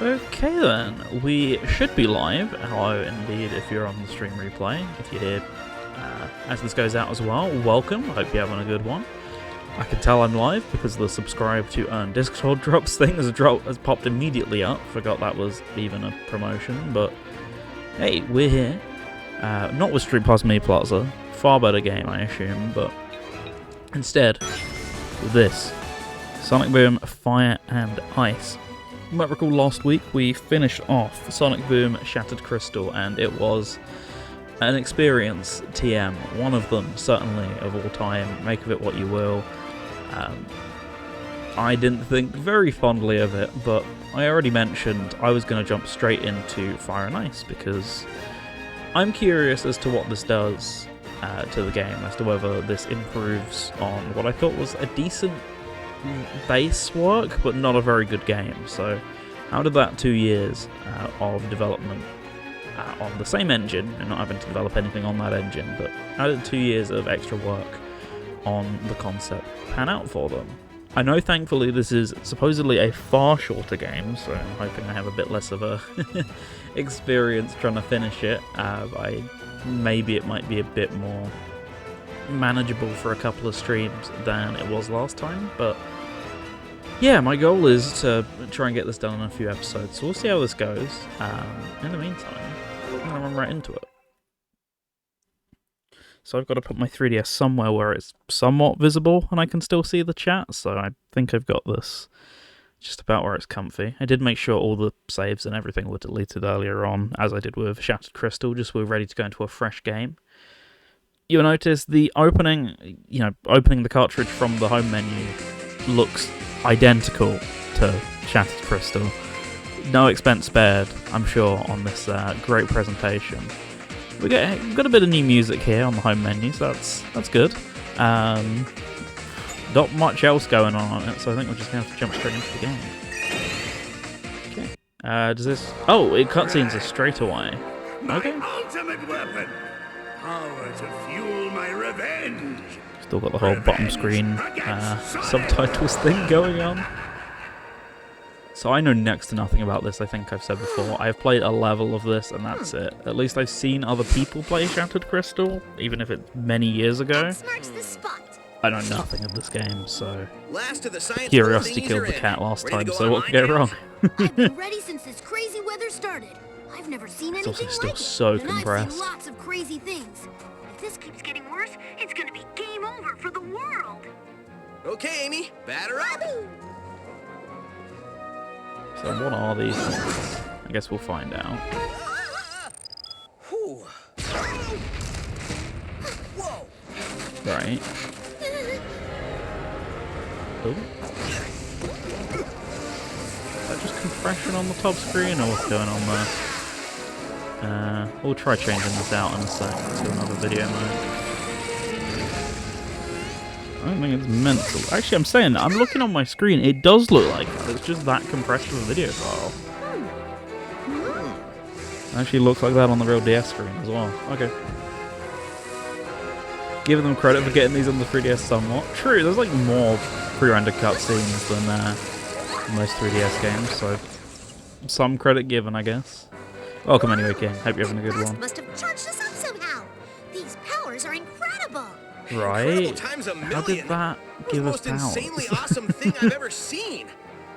Okay then, we should be live. Hello indeed if you're on the stream replay. If you're here as this goes out as well, welcome. I hope you're having a good one. I can tell I'm live because the subscribe to earn Discord drops thing has popped immediately up. Forgot that was even a promotion, but hey, we're here. Not with Street Pass Me Plaza, far better game I assume, but instead with this, Sonic Boom Fire and Ice. You might recall last week we finished off Sonic Boom Shattered Crystal, and it was an experience, TM, one of them certainly of all time, make of it what you will. I didn't think very fondly of it, but I already mentioned I was going to jump straight into Fire and Ice because I'm curious as to what this does to the game, as to whether this improves on what I thought was a decent base work, but not a very good game. So how did that 2 years of development on the same engine, and not having to develop anything on that engine, but how did 2 years of extra work on the concept pan out for them? I know thankfully this is supposedly a far shorter game, so I'm hoping I have a bit less of a experience trying to finish it. Maybe it might be a bit more manageable for a couple of streams than it was last time, but yeah, my goal is to try and get this done in a few episodes, so we'll see how this goes. In the meantime, I'm going to run right into it. So I've got to put my 3DS somewhere where it's somewhat visible and I can still see the chat, so I think I've got this just about where it's comfy. I did make sure all the saves and everything were deleted earlier on, as I did with Shattered Crystal, just so we're ready to go into a fresh game. You'll notice the opening the cartridge from the home menu looks identical to Shattered Crystal. No expense spared, I'm sure, on this great presentation. We've got a bit of new music here on the home menu, so that's good. Not much else going on it, so I think we're just going to have to jump straight into the game. Okay. Does this... Oh, it cutscenes are straight away. Okay. My ultimate weapon! Power to fuel my revenge! Still got the whole bottom screen subtitles thing going on. So I know next to nothing about this, I think I've said before. I've played a level of this and that's it. At least I've seen other people play Shattered Crystal, even if it's many years ago. I know nothing of this game, so curiosity killed the cat last time, so what could go wrong? I've been ready since this crazy weather started. I've never seen anything It's also still like it. so And compressed. I've seen lots of crazy things. If this keeps getting worse, it's gonna be game over for the world. Okay, Amy, batter up! So what are these things? I guess we'll find out. Whew. Whoa! Right. Oh. Is that just compression on the top screen, or what's going on there? We'll try changing this out in a sec to another video mode. I don't think it's meant to. Actually, I'm saying that. I'm looking on my screen. It does look like that. It's just that compressed of a video file. It actually looks like that on the real DS screen as well. Okay. Give them credit for getting these on the 3DS somewhat. True, there's like more pre-rendered cutscenes than most 3DS games, so some credit given, I guess. Welcome anyway, King. Hope you're having a good one. Must have charged us up somehow. These powers are incredible. Right? Times a How million. did that give us the most powers? insanely awesome thing I've ever seen.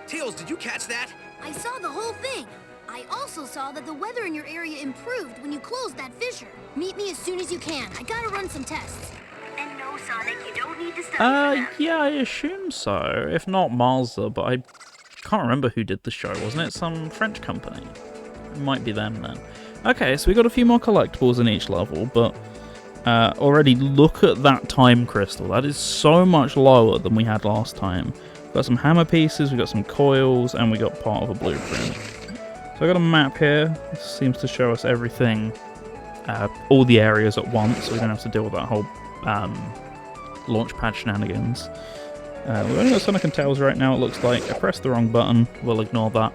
Tails, did you catch that? I saw the whole thing. I also saw that the weather in your area improved when you closed that fissure. Meet me as soon as you can. I gotta run some tests. And no, Sonic, you don't need to study Yeah, I assume so. If not Marza, but I can't remember who did the show. Wasn't it some French company? It might be them then. Okay, so we got a few more collectibles in each level, but already look at that time crystal. That is so much lower than we had last time. We've got some hammer pieces, we've got some coils, and we got part of a blueprint. So I got a map here. This seems to show us everything, all the areas at once, so we don't have to deal with that whole launchpad shenanigans. We've only got Sonic and Tails right now, it looks like. I pressed the wrong button. We'll ignore that.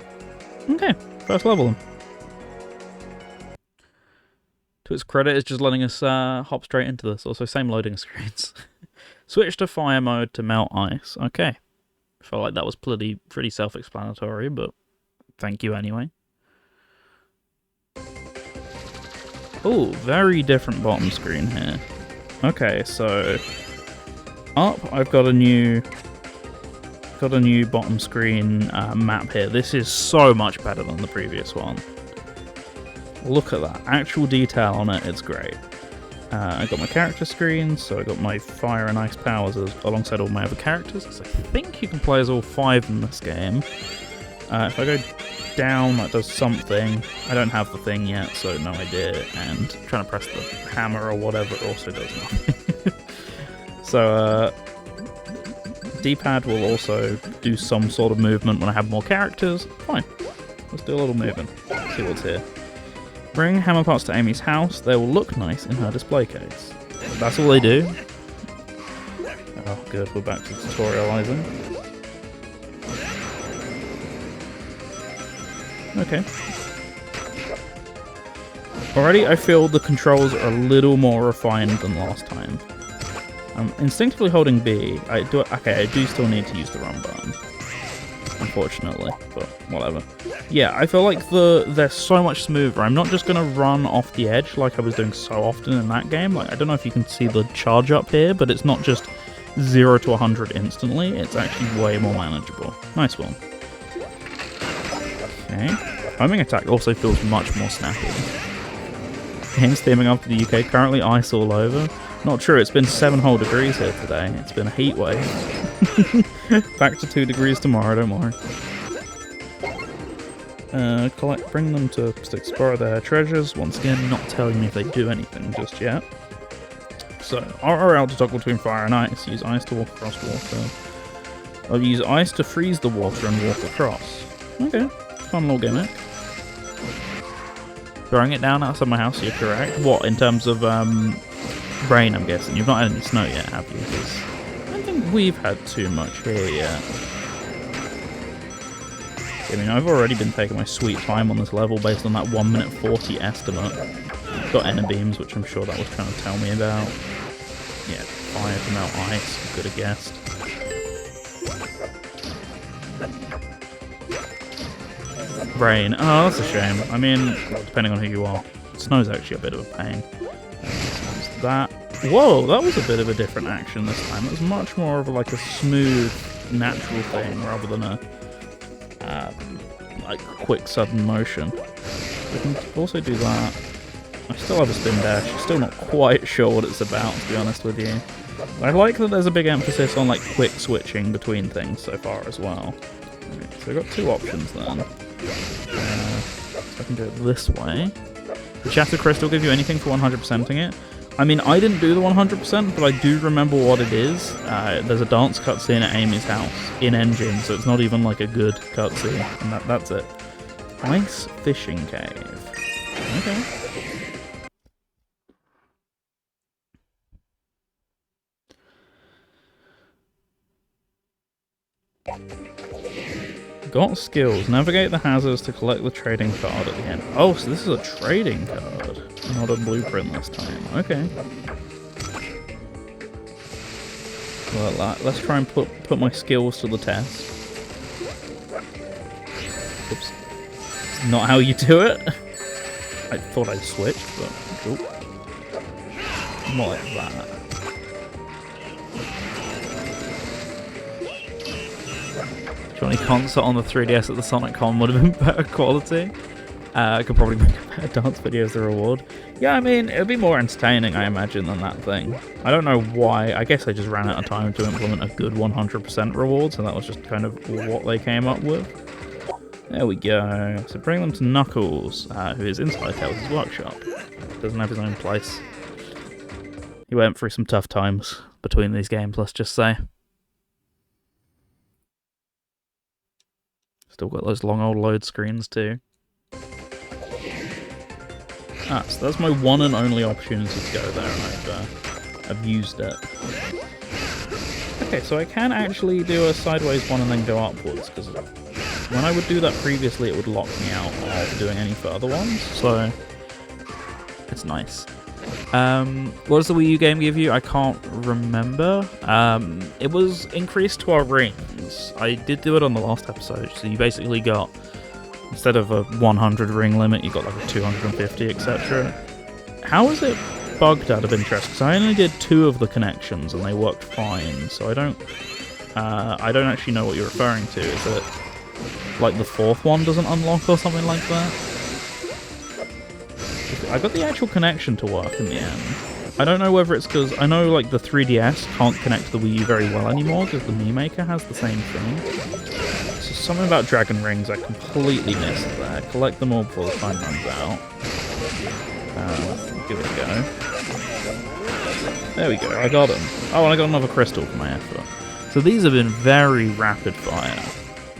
Okay, first level then. To its credit, it's just letting us hop straight into this. Also, same loading screens. Switch to fire mode to melt ice. Okay. Felt like that was pretty self-explanatory, but thank you anyway. Oh, very different bottom screen here. Okay, so up, I've got a new bottom screen map here. This is so much better than the previous one. Look at that. Actual detail on it, it's great. I got my character screen, so I got my fire and ice powers alongside all my other characters, because I think you can play as all 5 in this game. If I go down, that does something. I don't have the thing yet, so no idea, and trying to press the hammer or whatever also does nothing. So, D-pad will also do some sort of movement when I have more characters. Fine. Let's do a little movement. See what's here. Bring hammer parts to Amy's house. They will look nice in her display case. That's all they do. Oh, good. We're back to tutorializing. Okay. Already, I feel the controls are a little more refined than last time. I'm instinctively holding B. I do still need to use the run button, unfortunately, but whatever. Yeah, I feel like they're so much smoother. I'm not just going to run off the edge like I was doing so often in that game. Like, I don't know if you can see the charge up here, but it's not just 0 to 100 instantly. It's actually way more manageable. Nice one. Okay. Homing attack also feels much more snappy. Game's theming up to the UK. Currently ice all over. Not true, it's been 7 whole degrees here today. It's been a heat wave. Back to 2 degrees tomorrow, don't worry. Bring them to explore their treasures. Once again, not telling me if they do anything just yet. So, RRL to toggle between fire and ice. Use ice to walk across water. I'll use ice to freeze the water and walk across. Okay, fun little gimmick. Throwing it down outside my house, you're correct. What, in terms of rain, I'm guessing? You've not had any snow yet, have you? Because I don't think we've had too much here yet. I mean, I've already been taking my sweet time on this level based on that 1 minute 40 estimate. Got Enebeams, which I'm sure that was trying to tell me about. Yeah, fire to melt ice, I could have guessed. Rain. Oh, that's a shame. I mean, depending on who you are. Snow's actually a bit of a pain. That. Whoa, that was a bit of a different action this time. It was much more of like a smooth, natural thing rather than a like quick, sudden motion. We can also do that. I still have a spin dash. Still not quite sure what it's about, to be honest with you. I like that there's a big emphasis on like quick switching between things so far as well. Right, so I've got 2 options then. So I can do it this way. Did Shattered Crystal give you anything for 100%ing it? I mean, I didn't do the 100%, but I do remember what it is. There's a dance cutscene at Amy's house in engine, so it's not even like a good cutscene, and that's it. Ice fishing cave. Okay. Got skills. Navigate the hazards to collect the trading card at the end. Oh, so this is a trading card, not a blueprint this time. Okay. Well, let's try and put my skills to the test. Oops. It's not how you do it. I thought I'd switch, but cool. Not like that. Johnny Concert on the 3DS at the Sonic Con would have been better quality. I could probably make a better dance video as a reward. Yeah, I mean, it would be more entertaining, I imagine, than that thing. I don't know why. I guess I just ran out of time to implement a good 100% reward, so that was just kind of what they came up with. There we go. So bring them to Knuckles, who is inside Tails' workshop. Doesn't have his own place. He went through some tough times between these games, let's just say. Still got those long old load screens too. Ah, so that's my one and only opportunity to go there, and I've used it. Okay, so I can actually do a sideways one and then go upwards, because when I would do that previously, it would lock me out of doing any further ones, so it's nice. What does the Wii U game give you? I can't remember. It was increased to our rings. I did do it on the last episode, so you basically got Instead of a 100 ring limit, you got like a 250, etc. How is it bugged out of interest? Because I only did 2 of the connections and they worked fine, so I don't actually know what you're referring to. Is it like the 4th one doesn't unlock or something like that? I got the actual connection to work in the end. I don't know whether it's because I know like the 3DS can't connect to the Wii U very well anymore because the Mii Maker has the same thing. So something about Dragon Rings I completely missed there. Collect them all before the time runs out. Give it a go. There we go, I got them. Oh, and I got another crystal for my effort. So these have been very rapid fire.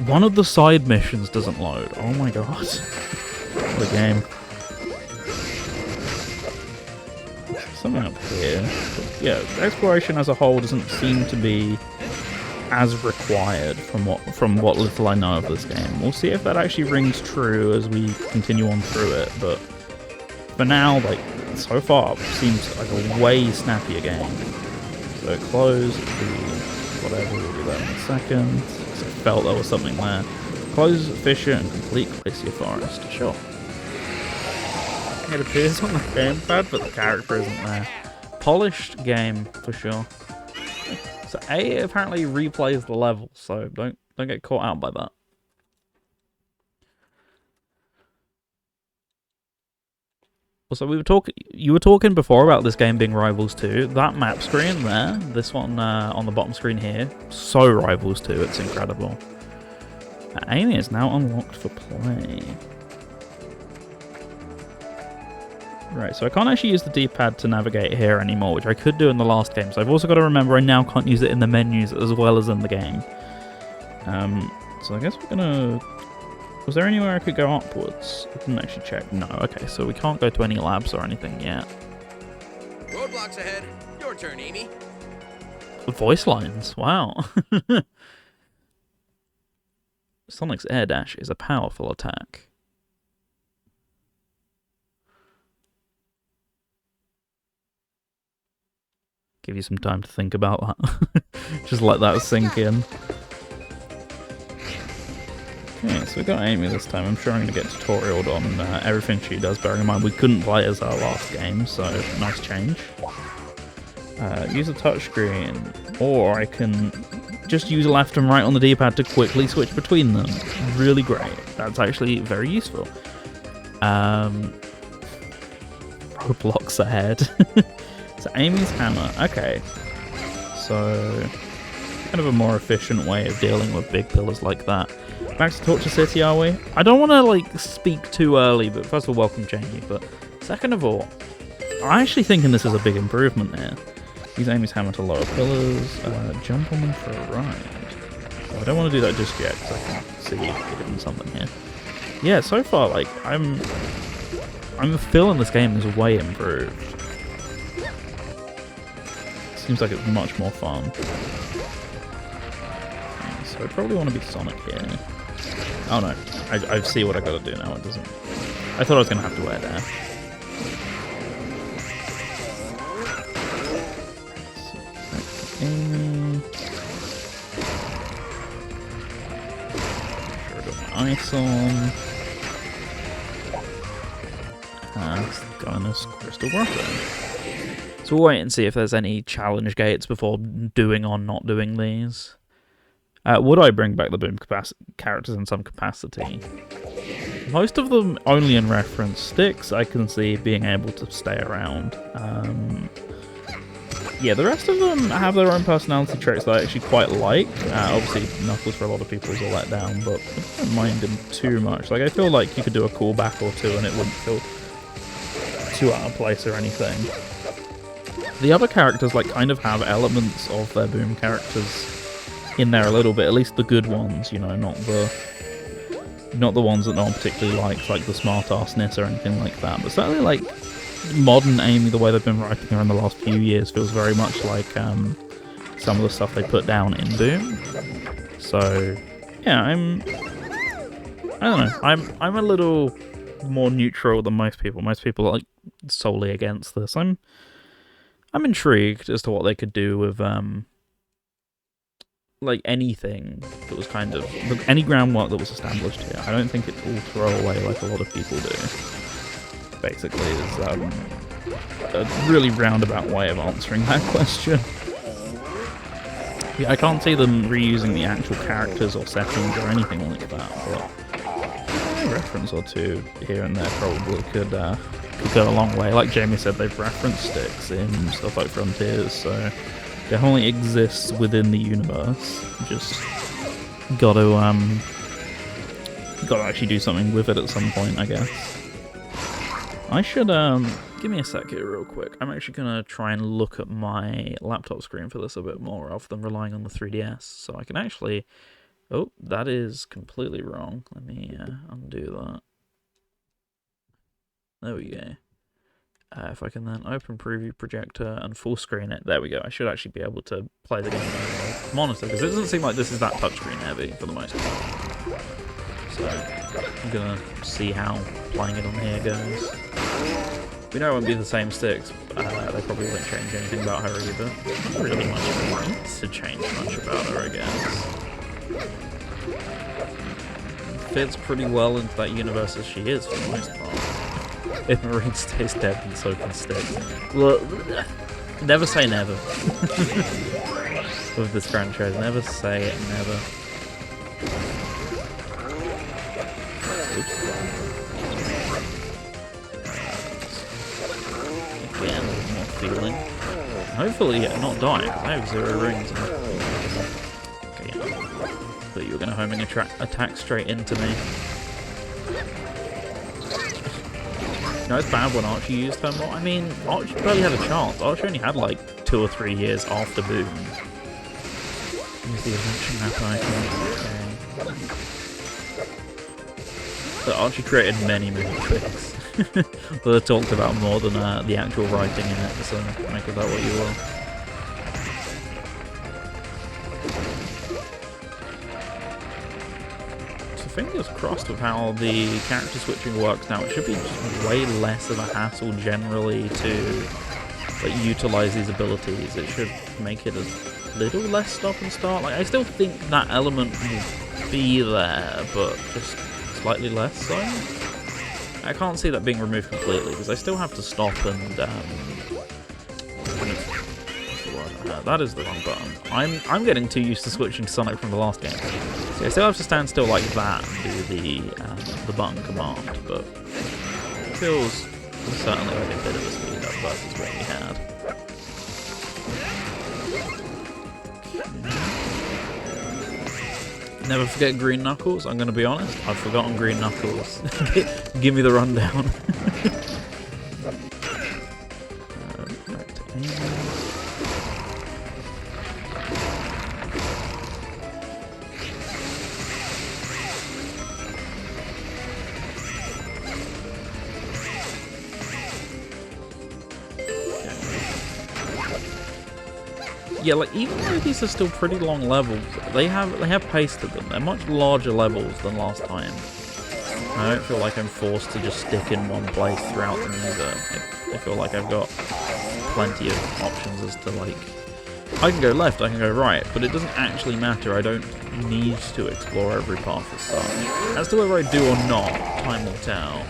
One of the side missions doesn't load. Oh my god. What a game. Something up here. But yeah, exploration as a whole doesn't seem to be as required from what little I know of this game. We'll see if that actually rings true as we continue on through it, but for now, like, so far, seems like a way snappier game. So close the whatever, we'll do that in a second. So I felt there was something there. Close Fissure and complete Glacier Forest. Sure. It appears on the gamepad, but the character isn't there. Polished game, for sure. So A apparently replays the level, so don't get caught out by that. Also, you were talking before about this game being Rivals 2. That map screen there, this one on the bottom screen here, so Rivals 2, it's incredible. Amy is now unlocked for play. Right, so I can't actually use the D-pad to navigate here anymore, which I could do in the last game. So I've also got to remember I now can't use it in the menus as well as in the game. So I guess we're gonna... Was there anywhere I could go upwards? I didn't actually check. No, okay, so we can't go to any labs or anything yet. Roadblocks ahead. Your turn, Amy. Voice lines, wow. Sonic's air dash is a powerful attack. Give you some time to think about that. Just let that sink in. Okay, so we got Amy this time. I'm sure I'm going to get tutorialed on everything she does, bearing in mind we couldn't play as our last game, so nice change. Use a touchscreen, or I can just use left and right on the D-pad to quickly switch between them. Really great. That's actually very useful. Roadblocks ahead. So Amy's hammer, okay. So, kind of a more efficient way of dealing with big pillars like that. Back to Torture City, are we? I don't want to, like, speak too early, but first of all, welcome Jamie. But second of all, I'm actually thinking this is a big improvement here. Use Amy's hammer to lower pillars, jump on them for a ride. Oh, I don't want to do that just yet, because I can see hidden something here. Yeah, so far, like, I'm feeling this game is way improved. Seems like it's much more fun. Okay, so I probably want to be Sonic here. Oh no, I see what I gotta do now, it doesn't... I thought I was gonna have to air dash. Amy. Sure, I got my ice on. Let's go in this Crystal Grotto. So we'll wait and see if there's any challenge gates before doing or not doing these. Would I bring back the boom characters in some capacity? Most of them only in reference. Sticks, I can see being able to stay around. Yeah, the rest of them have their own personality traits that I actually quite like. Obviously, Knuckles for a lot of people is a letdown, but I don't mind him too much. Like, I feel like you could do a callback or two and it wouldn't feel too out of place or anything. The other characters like kind of have elements of their boom characters in there a little bit, at least the good ones, you know, not the ones that no one particularly likes, like the smart-assness or anything like that. But certainly, like, modern Amy, the way they've been writing her in the last few years, feels very much like some of the stuff they put down in Boom. So, yeah, I don't know. I'm a little more neutral than most people. Most people are like solely against this. I'm intrigued as to what they could do with like anything that was kind of any groundwork that was established here. I don't think it's all throwaway like a lot of people do. Basically, is a really roundabout way of answering that question. Yeah, I can't see them reusing the actual characters or settings or anything like that, but a reference or two here and there probably could go a long way. Like Jamie said, they've referenced sticks in stuff like Frontiers, so definitely exists within the universe. Just gotta actually do something with it at some point, I guess. I should give me a sec here real quick. I'm actually gonna try and look at my laptop screen for this a bit more rather than relying on the 3DS, so I can actually... Oh, that is completely wrong. Let me undo that. There we go. If I can then open Preview Projector and full screen it, there we go. I should actually be able to play the game on the monitor, because it doesn't seem like this is that touchscreen heavy for the most part. So, I'm gonna see how playing it on here goes. We know it won't be the same sticks. They probably won't change anything about her either. Not really much needs to change much about her, I guess. Fits pretty well into that universe as she is for the most part. If Marine stays dead, then so can sticks. Look, never say never. With this franchise, never say it, never. Oops. Again, more feeling. Hopefully, not dying. I have 0 rings. Okay, yeah. But you were going to homing attack straight into me. No, it's bad when Archie used her more. I mean, Archie barely had a chance. Archie only had like 2 or 3 years after Boom. Use the adventure map icon. Okay. But Archie created many tricks that are talked about more than the actual writing in it, so make of that what you will. Fingers crossed with how the character switching works now. It should be just way less of a hassle generally to like utilize these abilities. It should make it a little less stop and start. Like I still think that element will be there, but just slightly less so. I can't see that being removed completely because I still have to stop and that is the wrong button. I'm getting too used to switching to Sonic from the last game. So I still have to stand still like that and do the button command, but it feels certainly like a bit of a speed up versus what we had. Okay. Never forget Green Knuckles, I'm going to be honest. I've forgotten Green Knuckles. Give me the rundown. Back to aim. Yeah, like even though these are still pretty long levels, they have pace to them. They're much larger levels than last time. I don't feel like I'm forced to just stick in one place throughout them either. I feel like I've got plenty of options as to like, I can go left, I can go right, but it doesn't actually matter. I don't need to explore every path as such. As to whether I do or not, time will tell.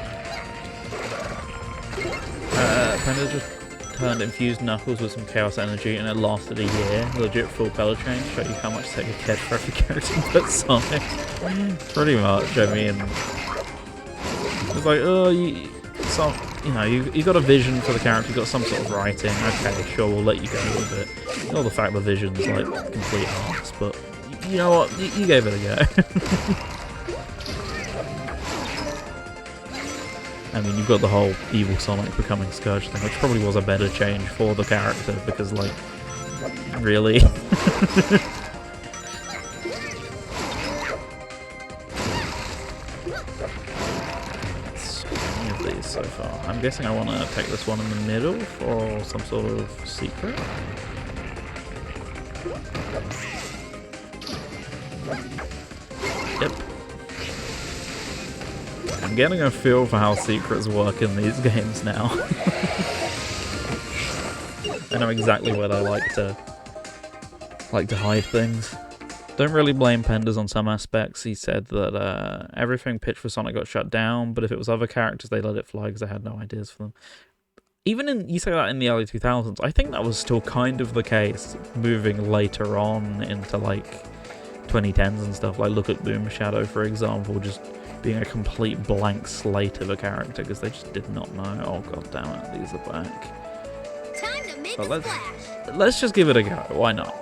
Panda just turned infused Knuckles with some Chaos Energy and it lasted a year. Legit full color change, show you how much Sega cared for every character but Sonic. Pretty much, I mean... It's like, oh, you got a vision for the character, you got some sort of writing, okay, sure, we'll let you go with it. You know the fact the vision's like complete arts, but you know what, you gave it a go. I mean, you've got the whole evil Sonic becoming Scourge thing, which probably was a better change for the character, because, like, really? So many of these so far. I'm guessing I want to take this one in the middle for some sort of secret. Yep. I'm getting a feel for how secrets work in these games now. I know exactly where I like to hide things. Don't really blame Penders on some aspects. He said that everything pitched for Sonic got shut down, but if it was other characters, they let it fly because they had no ideas for them. Even in, you say that in the early 2000s, I think that was still kind of the case moving later on into like 2010s and stuff. Like look at Boom Shadow, for example, just being a complete blank slate of a character because they just did not know. Oh god damn it, these are back. Time to make But a splash. let's just give it a go. Why not?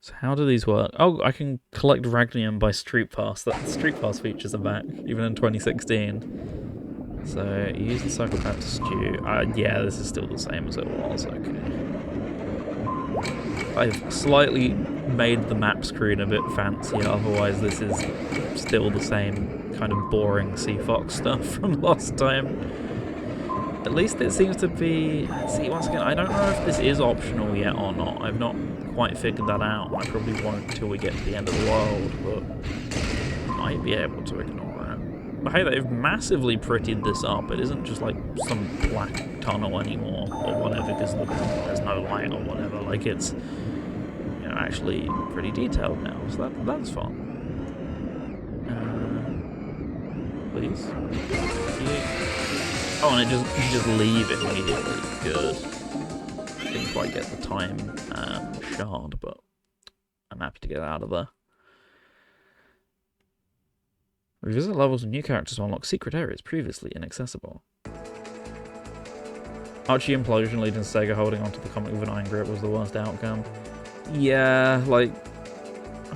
So how do these work? Oh, I can collect Ragnium by Street Pass. That Street Pass features are back, even in 2016. So use the cycle pack to stew. Yeah, this is still the same as it was. Okay. I've slightly made the map screen a bit fancier. Otherwise, this is still the same kind of boring Sea Fox stuff from last time. At least it seems to be... See, once again, I don't know if this is optional yet or not. I've not quite figured that out. I probably won't until we get to the end of the world, but I might be able to ignore it. But hey, they've massively prettied this up. It isn't just like some black tunnel anymore, or whatever, because there's no light or whatever. Like, it's, you know, actually pretty detailed now, so that's fun. Please. Oh, and you just leave immediately. Good. Didn't quite get the time shard, but I'm happy to get out of there. Revisit levels with new characters to unlock secret areas previously inaccessible. Archie implosion leading to Sega holding onto the comic with an iron grip was the worst outcome. Yeah, like,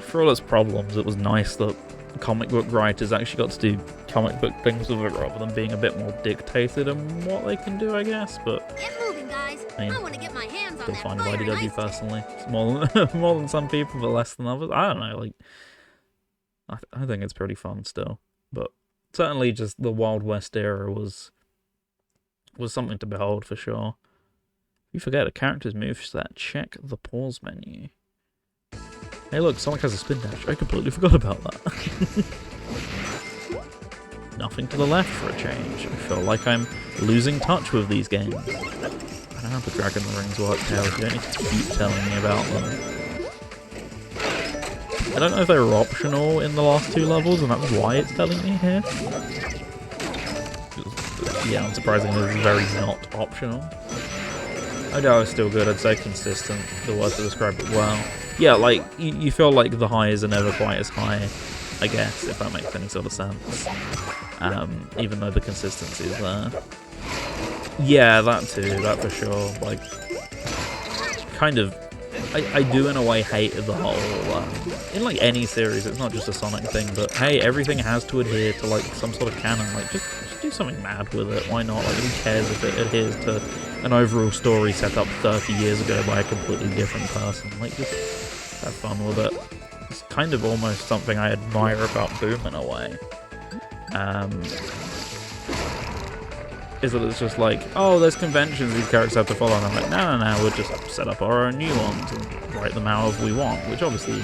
for all its problems, it was nice that comic book writers actually got to do comic book things with it rather than being a bit more dictated in what they can do, I guess, but... Get moving, guys. I want to get my hands on still that fine fire with and IDW ice personally. It's more than some people, but less than others. I don't know, like... I think it's pretty fun still. But certainly just the Wild West era was something to behold for sure. If you forget a character's moveset, check the pause menu. Hey look, Sonic has a spin dash. I completely forgot about that. Nothing to the left for a change. I feel like I'm losing touch with these games. I don't know how the Dragon Rings work, Tails. You don't need to keep telling me about them. I don't know if they were optional in the last two levels, and that's why it's telling me here. Yeah, unsurprisingly, it's very not optional. I know it's still good. I'd say consistent, the word to describe it well. Yeah, like, you feel like the highs are never quite as high, I guess, if that makes any sort of sense. Even though the consistency is there. Yeah, that too, that for sure. Like, kind of, I do in a way hate the whole, in like any series, it's not just a Sonic thing, but hey, everything has to adhere to like some sort of canon. Like, just do something mad with it, why not? Like, who cares if it adheres to an overall story set up 30 years ago by a completely different person? Like, just have fun with it. It's kind of almost something I admire about Boom in a way. Is that it's just like, oh, there's conventions these characters have to follow, and I'm like, no, we'll just set up our own new ones and write them out as we want, which obviously,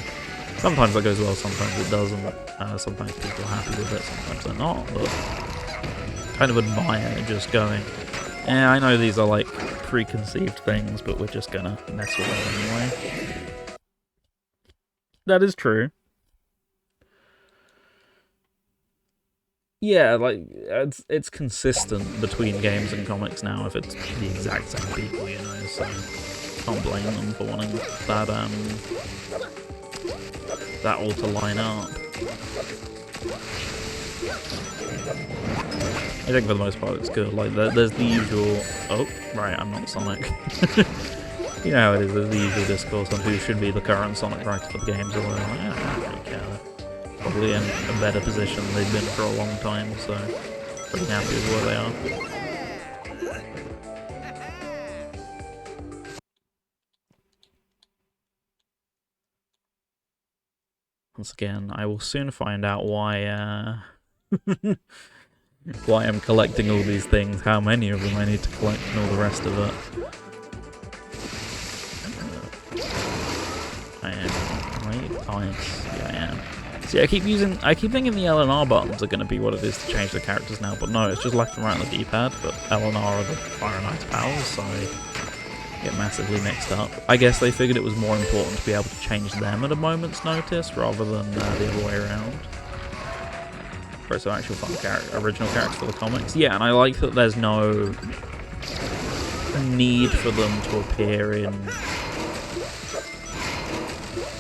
sometimes that goes well, sometimes it doesn't, sometimes people are happy with it, sometimes they're not, but kind of admire just going, yeah, I know these are like preconceived things, but we're just gonna mess with it anyway. That is true. Yeah, like, it's consistent between games and comics now if it's the exact same people, you know, so can't blame them for wanting that all to line up. I think for the most part it's good. Like, there's the usual... Oh, right, I'm not Sonic. You know how it is, there's the usual discourse on who should be the current Sonic writer for the games, although like, I don't really care. Probably in a better position than they've been for a long time, so pretty happy with where they are. Once again, I will soon find out why why I'm collecting all these things, how many of them I need to collect, and all the rest of it. I am right? Nice. Yeah, I am. See, I keep thinking the L and R buttons are going to be what it is to change the characters now, but no, it's just left and right on the D-pad, but L and R are the Fire and Ice powers, so get massively mixed up. I guess they figured it was more important to be able to change them at a moment's notice rather than the other way around. For some actual fun original characters for the comics. Yeah, and I like that there's no need for them to appear in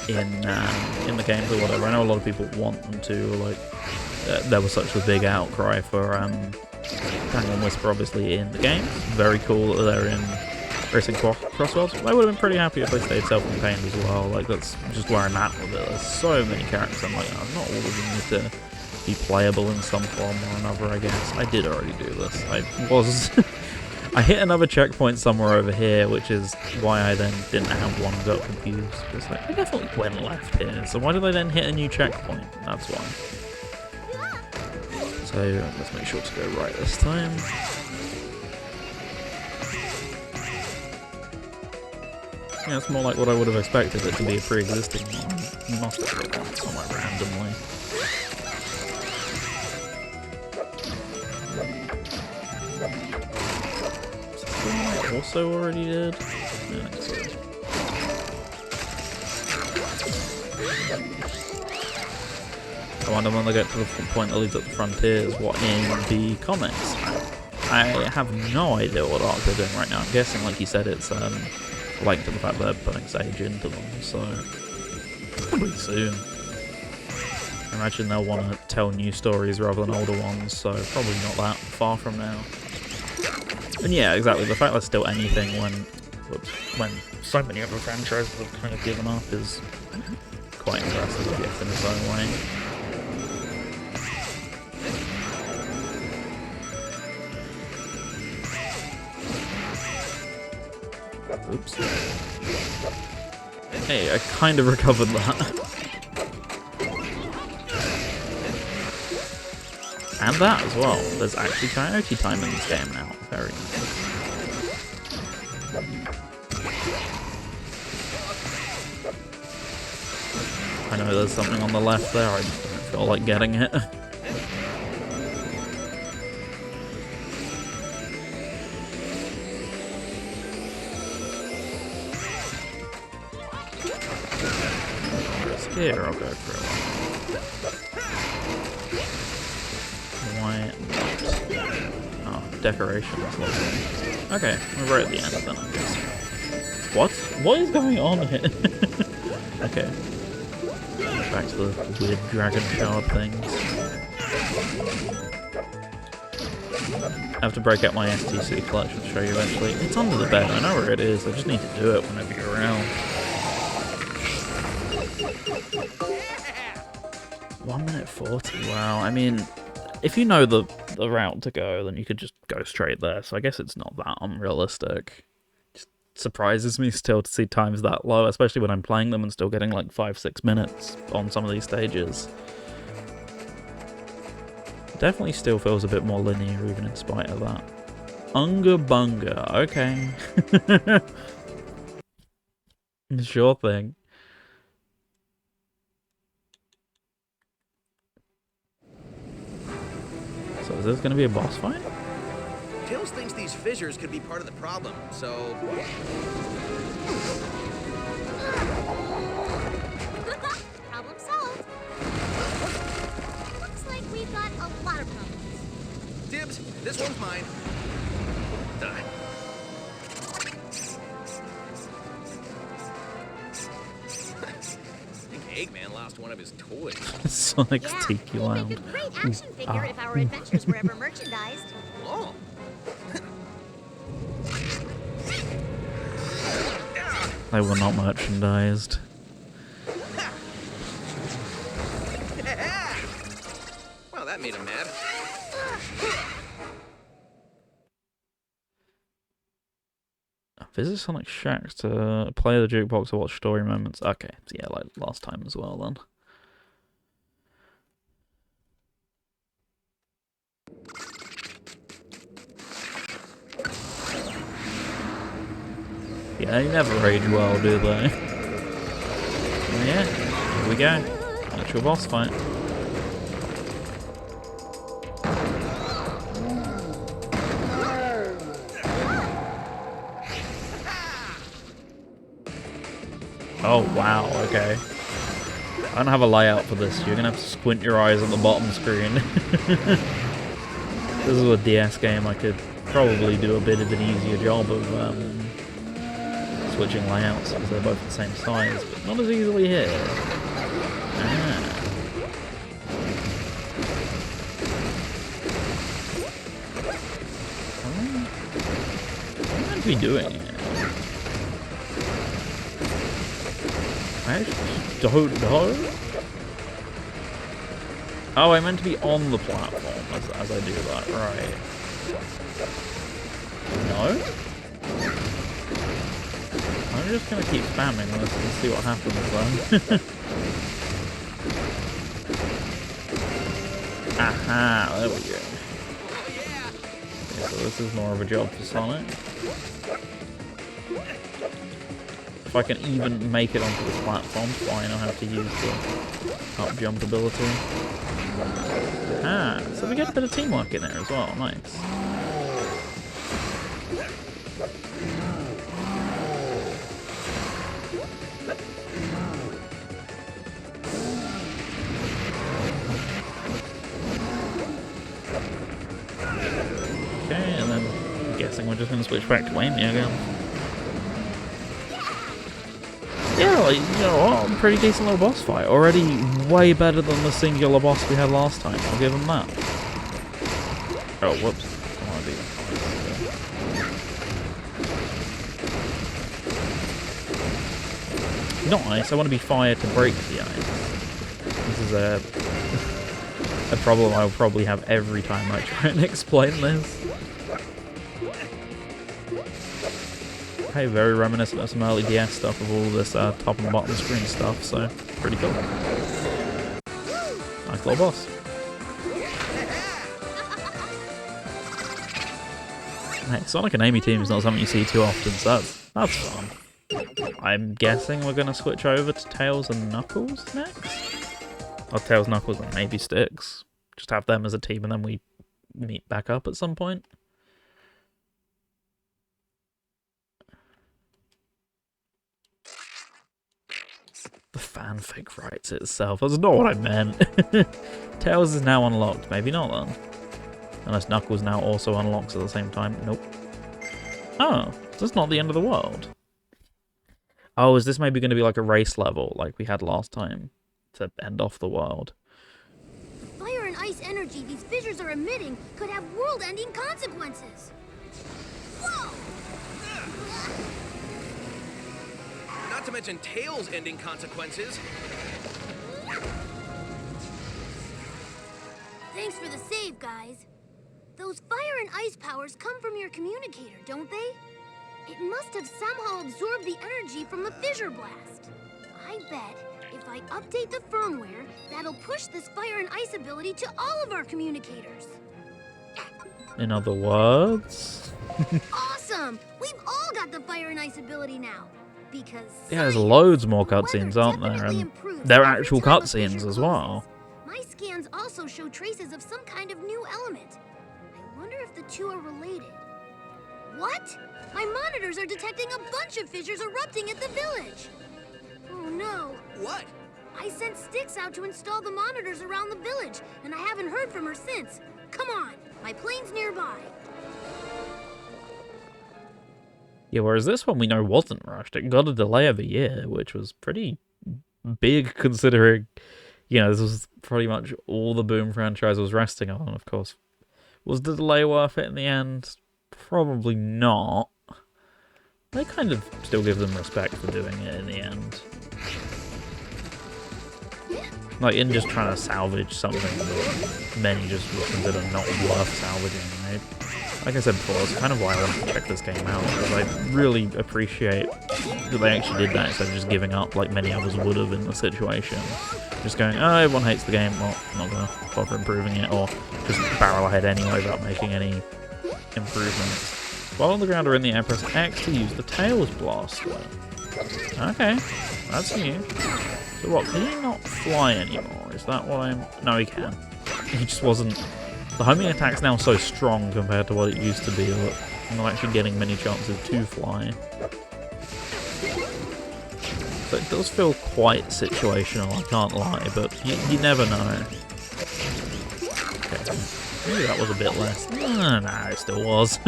the games or whatever. I know a lot of people want them to, like, there was such a big outcry for Tangle and Whisper obviously in the game. Very cool that they're in Racing Crossworlds. I would have been pretty happy if they stayed self-contained as well. Like, that's just where I'm at with it. There's so many characters, I'm like, not all of them need to be playable in some form or another, I guess. I did already do this. I hit another checkpoint somewhere over here, which is why I then didn't have one and got confused. It's like, I definitely went left here, so why did I then hit a new checkpoint? That's why. So let's make sure to go right this time. Yeah, it's more like what I would have expected it to be a pre-existing one. You must have hit one somewhere randomly. I also already did. Yeah, I guess so. I wonder when they get to the point that leads at the frontiers, what in the comics. I have no idea what arc they're doing right now. I'm guessing, like you said, it's linked to the fact that they're putting Sage into them, so probably soon. I imagine they'll want to tell new stories rather than older ones, so probably not that far from now. And yeah, exactly, the fact there's still anything when so many other franchises have kind of given up is quite impressive, I guess, in its own way. Oops. Hey, I kind of recovered that. And that as well. There's actually coyote time in this game now. Very nice. I know there's something on the left there, I just don't feel like getting it. Here, I'll go for it. Why not? Oh, decorations. Okay, we're right at the end then, I guess. What? What is going on here? Okay. Back to the weird dragon shard things. I have to break out my STC collection to show you eventually. It's under the bed, I know where it is, I just need to do it whenever you're around. 1 minute 40, wow. I mean, if you know the route to go, then you could just go straight there, so I guess it's not that unrealistic. Just surprises me still to see times that low, especially when I'm playing them and still getting like 5-6 minutes on some of these stages. Definitely still feels a bit more linear even in spite of that. Unga Bunga, okay. Sure thing. So is this going to be a boss fight? Tails thinks these fissures could be part of the problem, so... Problem solved. Looks like we've got a lot of problems. Dibs, this one's mine. I think Eggman lost one of his toys. Sonic's Tiki we'd Land. make a great action figure if our adventures were ever merchandised. Oh. They were not merchandised. Well, that made him mad. Visit Sonic Shacks to play the jukebox or watch story moments. Okay, so yeah, like last time as well then. Yeah, they never age well, do they? Yeah, here we go. Actual boss fight. Oh, wow, okay. I don't have a layout for this. You're gonna have to squint your eyes at the bottom screen. This is a DS game. I could probably do a bit of an easier job of switching layouts because they're both the same size, but not as easily here. Ah. What am I meant to be doing here? I actually don't know. Oh, I meant to be on the platform as I do that, right. No? I'm just gonna keep spamming this and see what happens then. Aha, there we go. Okay, so this is more of a job for Sonic. If I can even make it onto this platform, fine, I'll have to use the up jump ability. Ah, so we get a bit of teamwork in there as well, nice. Okay, and then I'm guessing we're just going to switch back to Amy again. Yeah, like, you know what, pretty decent little boss fight. Already way better than the singular boss we had last time, I'll give him that. Oh, whoops. Not ice, I want to be fire to break the ice. This is a problem I'll probably have every time I try and explain this. Hey, very reminiscent of some early DS stuff of all this top and bottom screen stuff, so pretty cool. Nice little boss. Hey, Sonic and Amy team is not something you see too often, so that's fun. I'm guessing we're going to switch over to Tails and Knuckles next? Or Tails, Knuckles, and maybe Sticks. Just have them as a team and then we meet back up at some point. The fanfic writes itself. That's not what I meant. Tails is now unlocked. Maybe not then. Unless Knuckles now also unlocks at the same time. Nope. Oh, that's not the end of the world. Oh, is this maybe going to be like a race level like we had last time to end off the world? The fire and ice energy these fissures are emitting could have world-ending consequences. Whoa! Not to mention Tails ending consequences. Thanks for the save, guys. Those fire and ice powers come from your communicator, don't they? It must have somehow absorbed the energy from the fissure blast. I bet if I update the firmware, that'll push this fire and ice ability to all of our communicators. In other words? Awesome! We've all got the fire and ice ability now. Because Yeah, there's loads more cutscenes, aren't there? And they're actual cutscenes as well. My scans also show traces of some kind of new element. I wonder if the two are related. What? My monitors are detecting a bunch of fissures erupting at the village. Oh no. What? I sent Sticks out to install the monitors around the village, and I haven't heard from her since. Come on, my plane's nearby. Yeah, whereas this one we know wasn't rushed. It got a delay of a year, which was pretty big considering, you know, this was pretty much all the Boom franchise was resting on, of course. Was the delay worth it in the end? Probably not. They kind of still give them respect for doing it in the end. Like, in just trying to salvage something that many just would consider not worth salvaging, right? Like I said before, it's kind of why I wanted to check this game out, because I really appreciate that they actually did that instead of just giving up like many others would have in the situation. Just going, oh, everyone hates the game, well, I'm not going to bother improving it, or just barrel ahead anyway without making any improvements. While on the ground or in the air, press X to use the Tails Blaster. Okay, that's new. So what, can he not fly anymore? Is that what I'm... No, he can. He just wasn't... The homing attack's now so strong compared to what it used to be that I'm not actually getting many chances to fly. So it does feel quite situational, I can't lie, but you never know. Okay. Maybe that was a bit less. Nah, it still was.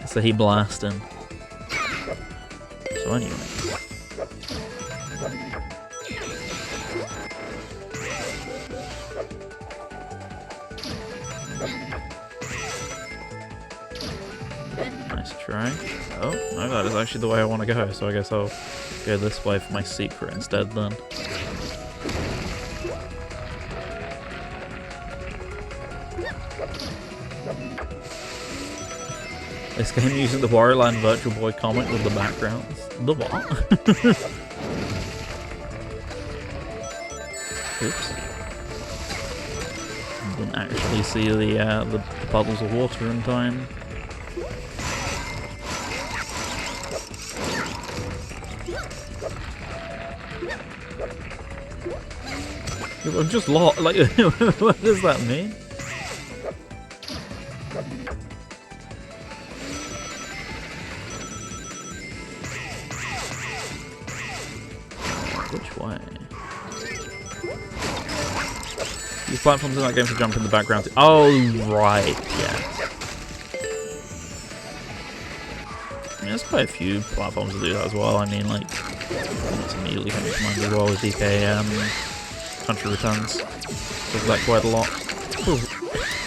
So he blasting. So anyway. Nice try. Oh, no, that is actually the way I want to go, so I guess I'll go this way for my secret instead then. This game using the Wario Land Virtual Boy comic with the backgrounds. The what? Oops. Didn't actually see the puddles of water in time. I'm just lost. Like, what does that mean? Which way? These platforms in that game to jump in the background. Oh, right, yeah. I mean, there's quite a few platforms to do that as well. I mean, like, it's immediately coming to mind as well as DK Country Returns. Does that quite a lot.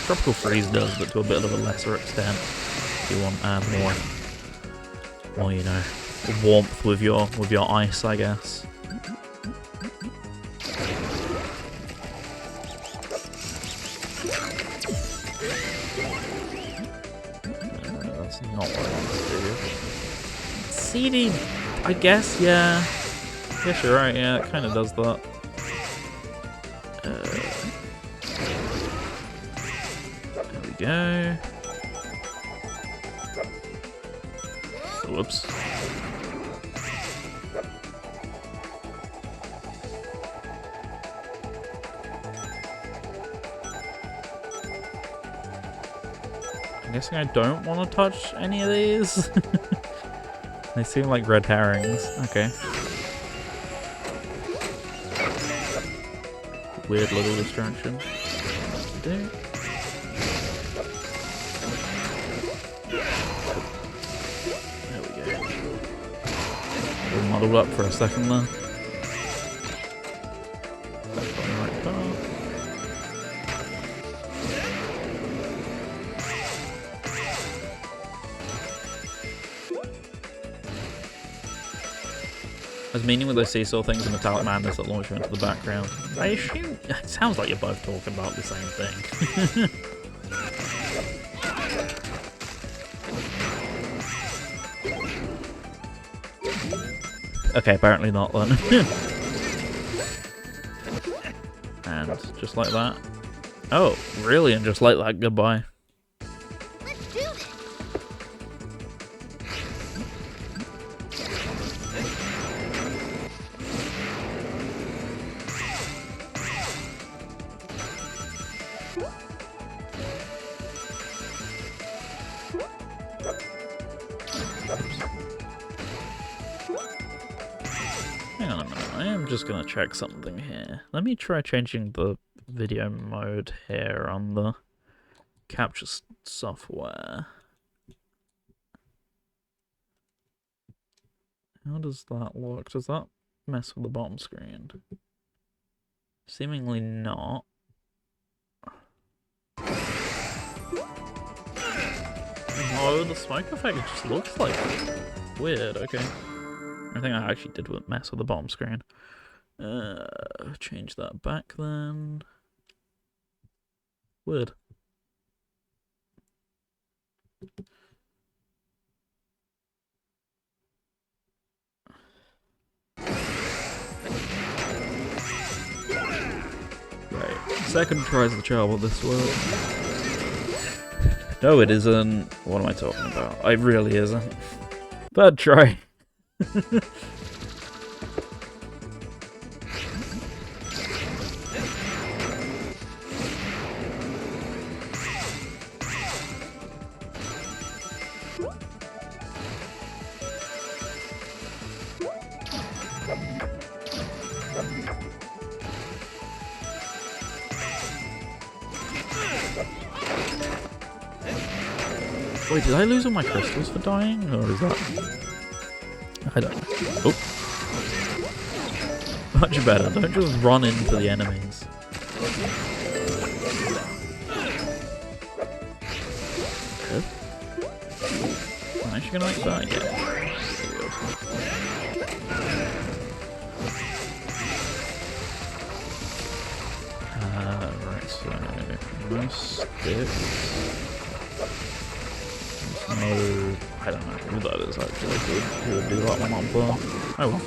Tropical Freeze does, but to a bit of a lesser extent. If you want more, you know, warmth with your ice, I guess. That's not what I want to do. CD, I guess, yeah. I guess you're right, yeah, it kind of does that. There we go. Whoops. I'm guessing I don't want to touch any of these. They seem like red herrings. Okay. Weird little distraction. There we go. We're muddled up for a second there. Back on the right path. I was meaning with those seesaw things and Metallic Madness that launch you into the background. I assume it sounds like you're both talking about the same thing. Okay, apparently not then. And just like that. Oh, really? And just like that, goodbye. Let's do this. Hang on a minute, I am just gonna check something here. Let me try changing the video mode here on the capture software. How does that look? Does that mess with the bottom screen? Seemingly not. No, the smoke effect just looks like weird, okay. I think I actually did mess with the bottom screen. Change that back then. Weird. Right. Second tries the charm on this world. No, it isn't. What am I talking about? It really isn't. Third try. Wait, did I lose all my crystals for dying? Or is that... I don't know. Oh. Much better. Don't just run into the enemies. Good. I'm actually gonna like that again. Right, so... most sticks... No, I don't know who that is actually. Who would do that one on bar? Oh well.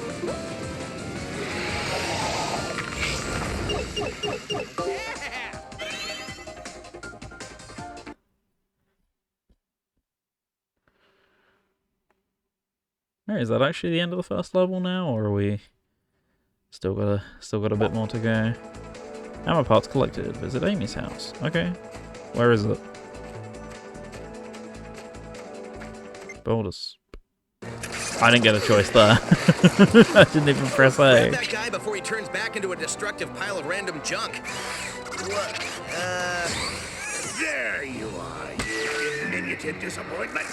Hey, is that actually the end of the first level now, or are we still got a bit more to go? Ammo parts collected. Visit Amy's house. Okay, where is it? Boulders. I didn't get a choice there. I didn't even press A. Grab that guy before he turns back into a destructive pile of random junk. What? There you are, you diminutive disappointment.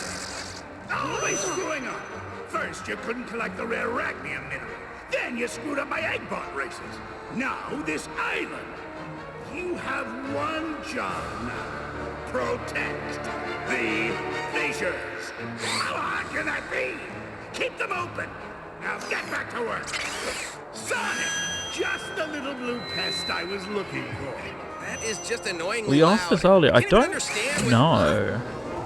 Always screwing up. First, you couldn't collect the rare Ragnium mineral. Then you screwed up my Eggbot races. Now, this island. You have one job now. Protect the fissures. How hard can that be? Keep them open. Now get back to work. Sonic, just the little blue pest I was looking for. That is just annoyingly We loud. asked this earlier. I Can't even don't understand know.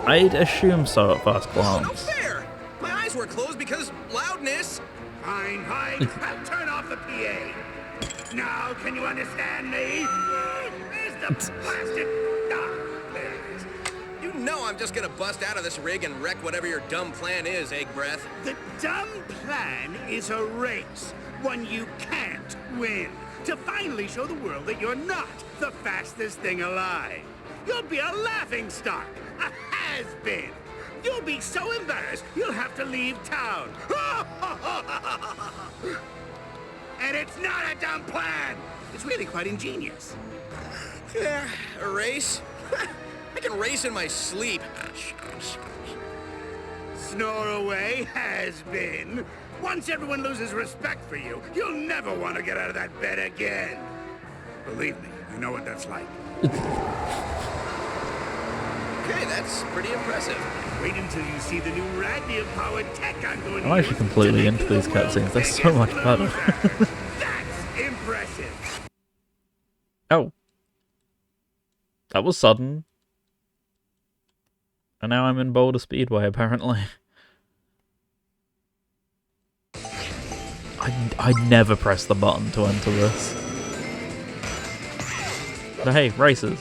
I'd assume so at first No glance. fair. My eyes were closed because loudness. Fine, fine. I'll turn off the PA. Now, can you understand me? Where's the blasted... Ah, there it is. You know I'm just gonna bust out of this rig and wreck whatever your dumb plan is, Egg Breath. The dumb plan is a race. One you can't win. To finally show the world that you're not the fastest thing alive. You'll be a laughingstock. A has-been. You'll be so embarrassed, you'll have to leave town. And it's not a dumb plan. It's really quite ingenious. Yeah, a race? I can race in my sleep. Snore away, has-been. Once everyone loses respect for you, you'll never want to get out of that bed again. Believe me, I know what that's like. Okay, that's pretty impressive. Wait until you see the new Ragnium-powered tech I'm going to I'm actually use completely to into make you these the world's cutscenes. They're so biggest much better. loser. That's impressive. Oh. That was sudden. And now I'm in Boulder Speedway, apparently. I never press the button to enter this. But hey, races.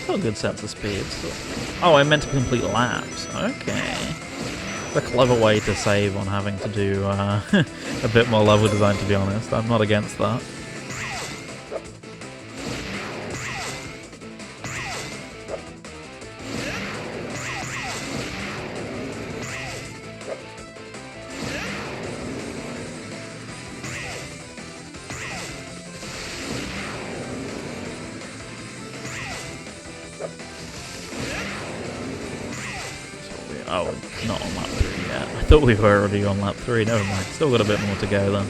Got a good sense of speed. Oh, I meant to complete laps. Okay. It's a clever way to save on having to do a bit more level design, to be honest. I'm not against that. Oh, not on lap 3 yet. I thought we were already on lap 3, never mind. Still got a bit more to go then.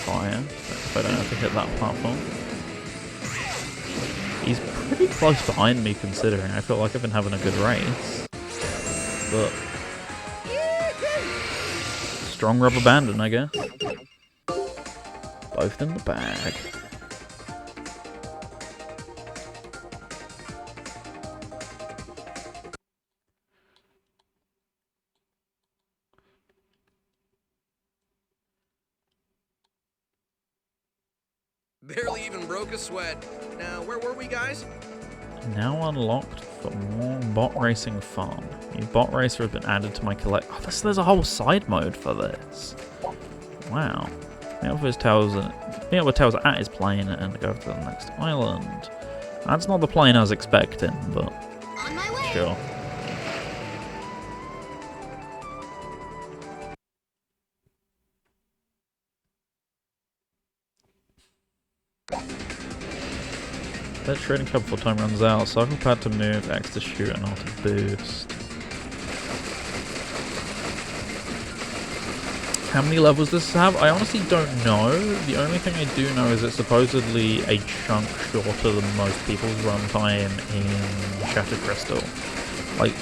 Fire, if I don't have to hit that platform. He's pretty close behind me considering. I feel like I've been having a good race. But strong rubber banding, I guess. Both in the bag. Barely even broke a sweat. Now, where were we, guys? Now unlocked for more bot racing fun. New bot racer has been added to my collect. Oh, there's a whole side mode for this. Wow. Meet up with Tails at his plane and go to the next island. That's not the plane I was expecting, but On my way. sure. Let trading club before time runs out. Cycle pad to move, X to shoot, and R to boost. How many levels does this have? I honestly don't know. The only thing I do know is it's supposedly a chunk shorter than most people's runtime in Shattered Crystal. Like,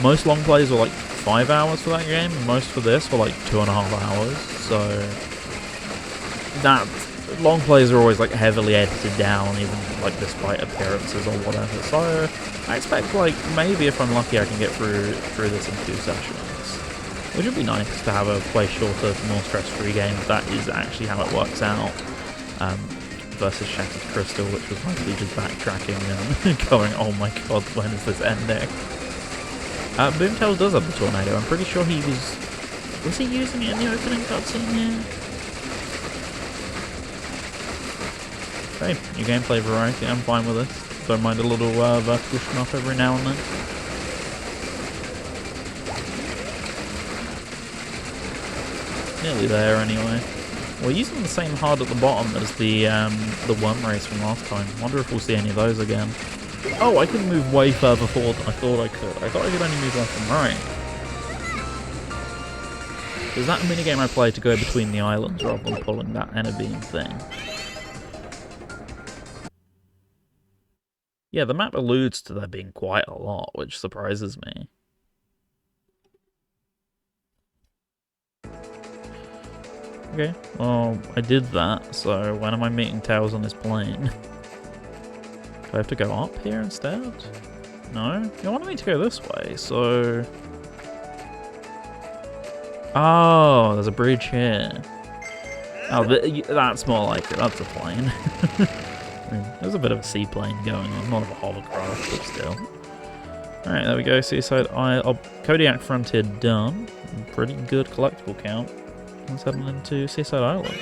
most long plays were like 5 hours for that game, and most for this were like 2.5 hours, so that long plays are always like heavily edited down, even like despite appearances or whatever. So I expect like maybe if I'm lucky I can get through this in 2 sessions. Which would be nice to have a way shorter, more stress-free game. That is actually how it works out. Versus Shattered Crystal, which was mostly just backtracking and going, oh my god, when is this ending? Boomtail does have the tornado. I'm pretty sure he was he using it in the opening cutscene here? Okay, new gameplay variety, I'm fine with this. Don't mind a little vertical shmup every now and then. Nearly there anyway. We're using the same HUD at the bottom as the worm race from last time. Wonder if we'll see any of those again. Oh, I can move way further forward than I thought I could. I thought I could only move left and right. Is that a minigame I play to go between the islands rather than pulling that Enerbeam thing? Yeah, the map alludes to there being quite a lot, which surprises me. Okay, well, I did that, so when am I meeting Tails on this plane? Do I have to go up here instead? No? You wanted me to go this way, so... Oh, there's a bridge here. Oh, that's more like it, that's a plane. I mean, there's a bit of a seaplane going on, not of a hovercraft, but still. Alright, there we go, Seaside Isle. Kodiak Frontier done. Pretty good collectible count. Let's head on into Seaside Island.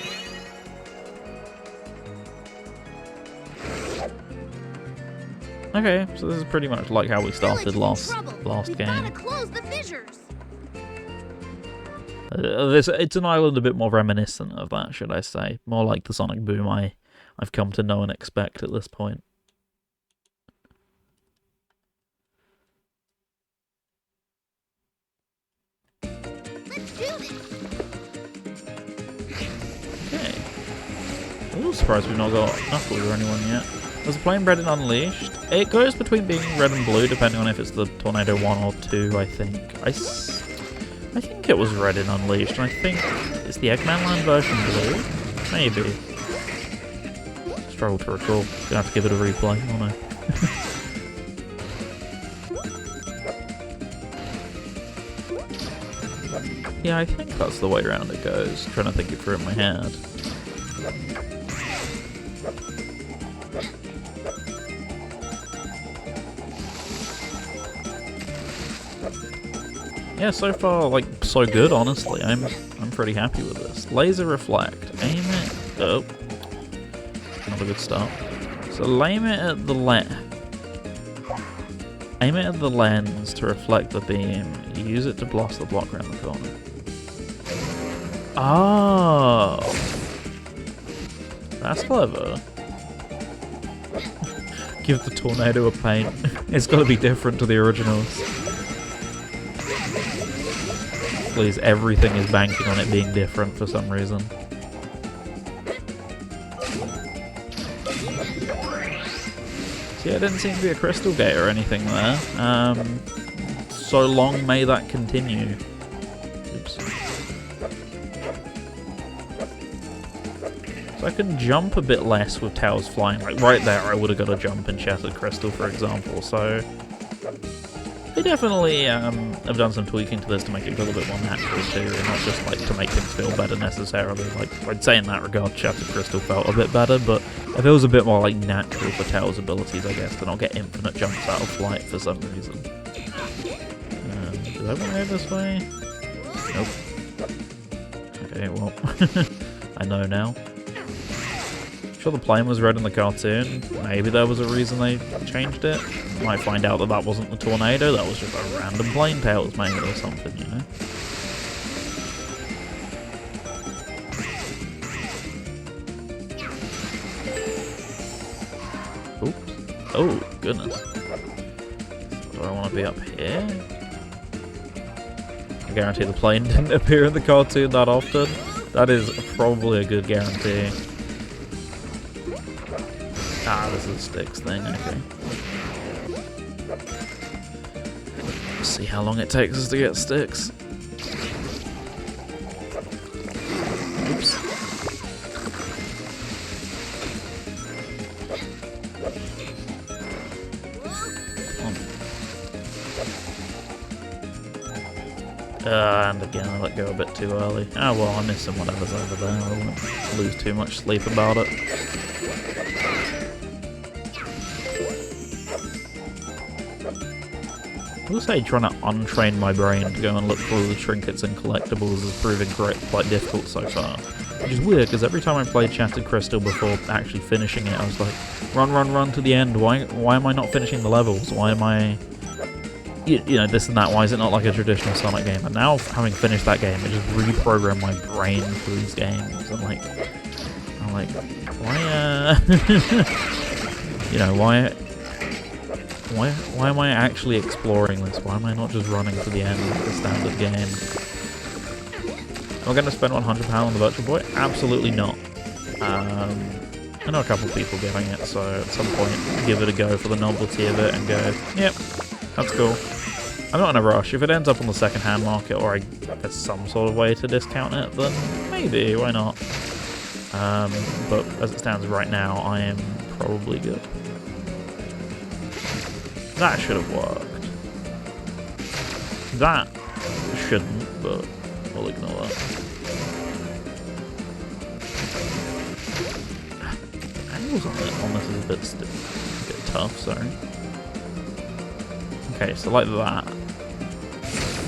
Okay, so this is pretty much like how we started last game. Gotta close the fissures. It's an island a bit more reminiscent of that, should I say. More like the Sonic Boom I've come to know and expect at this point. Let's do this. Okay. A little surprised we've not got Knuckles or anyone yet. There's a plane red and unleashed. It goes between being red and blue, depending on if it's the Tornado 1 or 2, I think. I think it was red and unleashed, and I think it's the Eggman Land version blue? Maybe. Struggle to recall. Gonna have to give it a replay, oh no. Yeah, I think that's the way around it goes. Trying to think it through in my head. Yeah, so far, like, so good, honestly. I'm pretty happy with this. Laser reflect. Aim it... Oh. Not a good start. So aim it at the Aim it at the lens to reflect the beam. Use it to blast the block around the corner. Oh! That's clever. Give the tornado a paint. It's got to be different to the originals. Please, everything is banking on it being different for some reason. So yeah, it didn't seem to be a crystal gate or anything there. So long may that continue. Oops. So I can jump a bit less with Tails flying. Like right there I would have got a jump in Shattered Crystal, for example, so... They definitely have done some tweaking to this to make it feel a bit more natural too, and not just like to make things feel better necessarily. Like I'd say in that regard, Shattered Crystal felt a bit better, but it feels a bit more like natural for Tails' abilities, I guess, to not get infinite jumps out of flight for some reason. Do I want to go this way? Nope. Okay, well, I know now. Sure, the plane was red in the cartoon. Maybe there was a reason they changed it. Might find out that that wasn't the tornado, that was just a random plane Tails made or something, you know? Oops. Oh, goodness. Do I want to be up here? I guarantee the plane didn't appear in the cartoon that often. That is probably a good guarantee. Ah, this is a Sticks thing, okay. Let's see how long it takes us to get Sticks. Oops. And again, I let go a bit too early. Ah, well, I'm missing whatever's over there. I won't lose too much sleep about it. I will say trying to untrain my brain to go and look for all the trinkets and collectibles is proving quite difficult so far. Which is weird, because every time I played Shattered Crystal before actually finishing it, I was like, run to the end. Why am I not finishing the levels? Why am I... You know, this and that. Why is it not like a traditional Sonic game? And now, having finished that game, it just reprogrammed my brain for these games. I'm like, why, you know, why am I actually exploring this? Why am I not just running to the end of the standard game? Am I going to spend £100 on the Virtual Boy? Absolutely not. I know a couple of people getting it, so at some point give it a go for the novelty of it and go, yep, that's cool. I'm not in a rush. If it ends up on the second-hand market or there's some sort of way to discount it, then maybe, why not? But as it stands right now, I am probably good. That should have worked. That shouldn't, but we'll ignore that. Angles on this is a bit tough, sorry. Okay, so like that.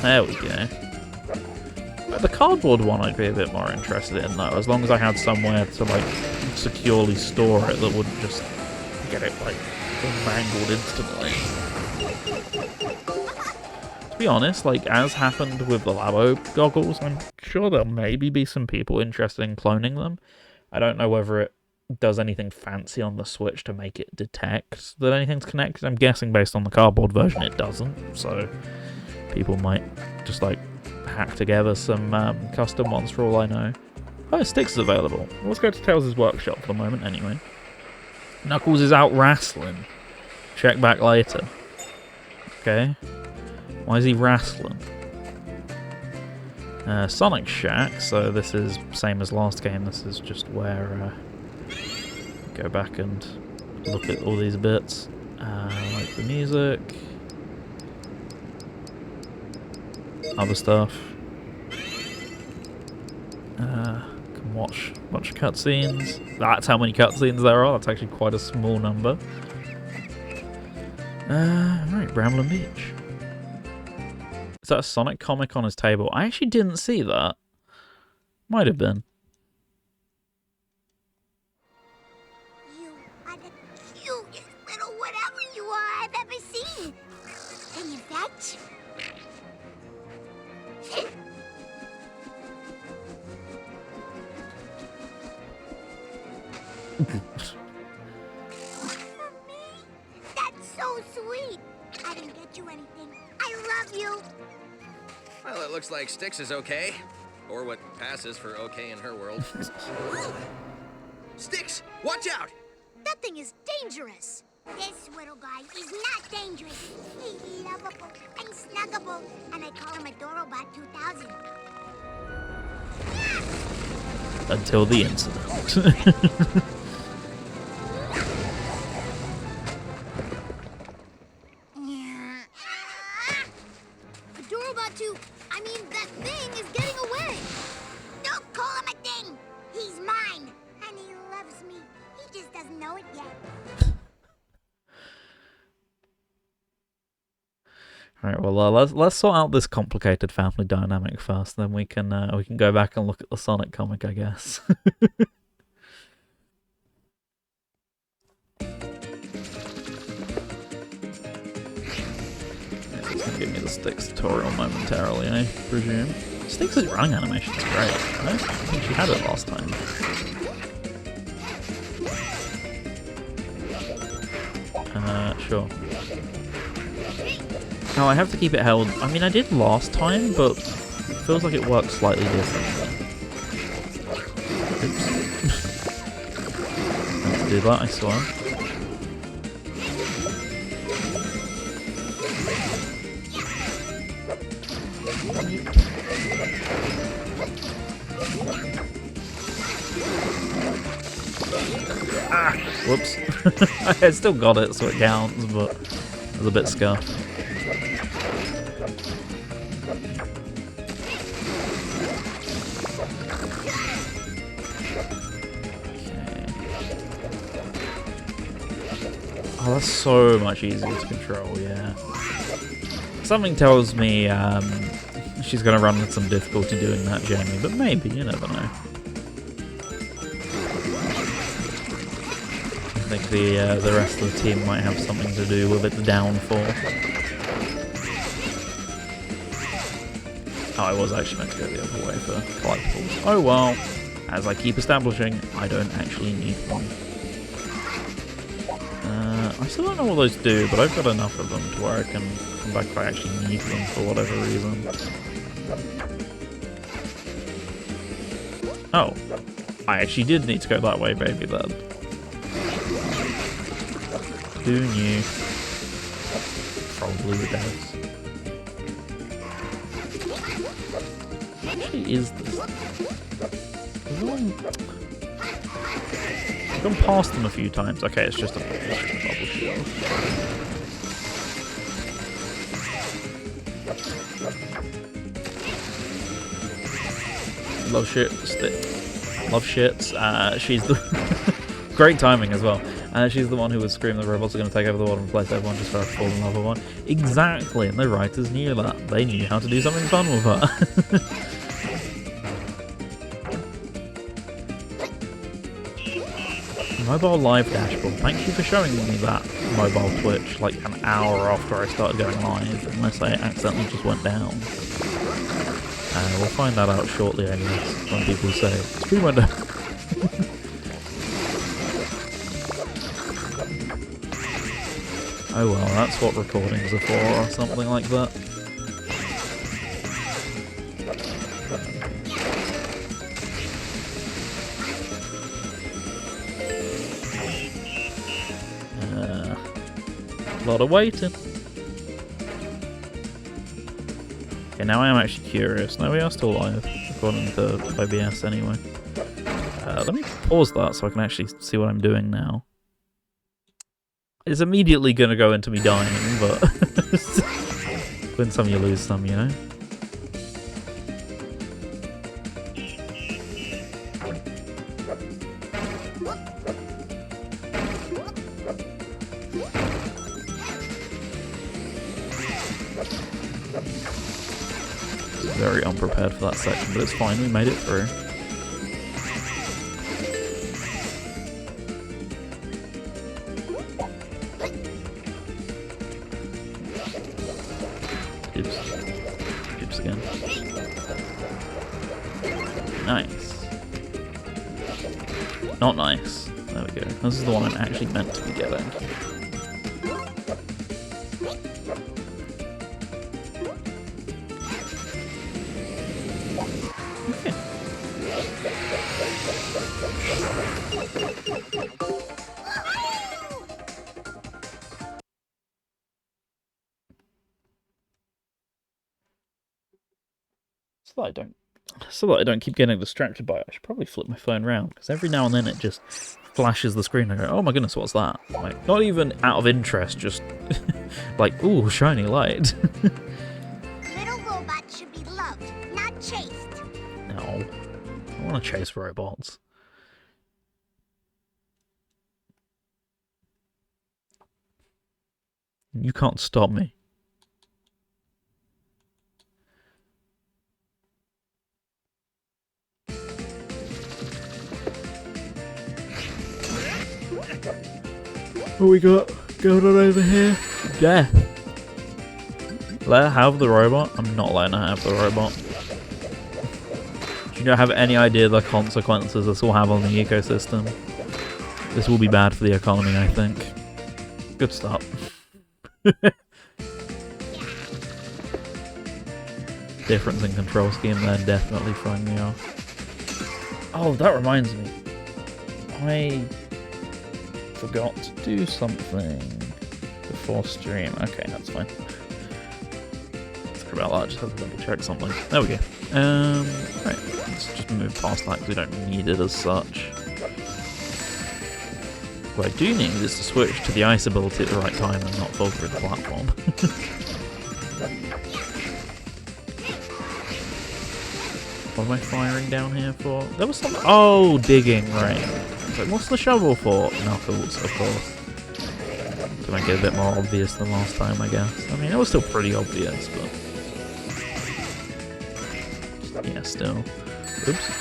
There we go. But the cardboard one I'd be a bit more interested in though, as long as I had somewhere to like securely store it that wouldn't just get it like mangled instantly. To be honest, like as happened with the Labo goggles, I'm sure there'll maybe be some people interested in cloning them. I don't know whether it does anything fancy on the Switch to make it detect that anything's connected. I'm guessing based on the cardboard version it doesn't, so people might just like hack together some custom ones for all I know. Oh, Sticks is available. Let's go to Tails' workshop for the moment anyway. Knuckles is out wrestling. Check back later. Okay. Why is he wrestling? Sonic Shack, so this is same as last game. This is just where go back and look at all these bits. Like the music. Other stuff. Can watch a bunch of cutscenes. That's how many cutscenes there are. That's actually quite a small number. Right, Bramblin' Beach. Is that a Sonic comic on his table? I actually didn't see that. Might have been. You are the cutest little whatever you are I've ever seen. Can you fetch? That's so sweet. I didn't get you anything. I love you. Well, it looks like Sticks is okay. Or what passes for okay in her world. Sticks, watch out! That thing is dangerous. This little guy is not dangerous. He's lovable and snuggable, and I call him Adorobot 2000. Until the incident. doesn't know it yet. Alright, well, let's sort out this complicated family dynamic first, then we can go back and look at the Sonic comic, I guess. It's gonna give me the Styx tutorial momentarily, I presume. Styx's running animation is great. I don't think she had it last time. Sure. No, I have to keep it held. I mean, I did last time, but it feels like it works slightly differently. Oops. I have to do that, I swear. Ah! Whoops. I still got it, so it counts, but it was a bit scuffed. Oh, that's so much easier to control, yeah. Something tells me she's going to run into some difficulty doing that journey, but maybe, you never know. I think the rest of the team might have something to do with its downfall. Oh, I was actually meant to go the other way for collectibles. Oh well, as I keep establishing, I don't actually need one. I still don't know what those do, but I've got enough of them to where I can come back if I actually need them for whatever reason. Oh. I actually did need to go that way, baby, then. Who knew? Probably the devs. What actually is this? I've gone past them a few times. Okay, it's just a bubble shield. Love shits. Love shits. She's the great timing as well. She's the one who would scream the robots are going to take over the world and replace everyone just for her to fall in love with one. Exactly, and the writers knew that. They knew how to do something fun with her. Mobile live dashboard. Thank you for showing me that mobile Twitch like an hour after I started going live, unless I accidentally just went down. We'll find that out shortly, I guess, when people say, stream went down. Oh well, that's what recordings are for, or something like that. A lot of waiting. Okay, now I am actually curious. No, we are still live, according to OBS anyway. Let me pause that so I can actually see what I'm doing now. It's immediately going to go into me dying, but win some, you lose some, you know? Very unprepared for that section, but it's fine, we made it through. Oops again. Nice. Not nice. There we go. This is the one I'm actually meant to be getting. So that I don't keep getting distracted by it, I should probably flip my phone around, because every now and then it just flashes the screen and I go, oh my goodness, what's that? Like, not even out of interest, just like, ooh, shiny light. Little robots should be loved, not chased. No, I want to chase robots. You can't stop me. What we got going on over here? Death. Let her have the robot? I'm not letting her have the robot. Do you not have any idea the consequences this will have on the ecosystem? This will be bad for the economy, I think. Good start. Difference in control scheme there definitely throwing me off. Oh, that reminds me. I forgot to do something before stream. Okay, that's fine. Sorry about that, I just have to double check something. There we go. Right, let's just move past that because we don't need it as such. What I do need is to switch to the ice ability at the right time and not fall through the platform. What am I firing down here for? There was some. Oh, digging, right. Like, what's the shovel for? Knuckles, of course. To make it a bit more obvious than last time, I guess. I mean, it was still pretty obvious, but... yeah, still. Oops.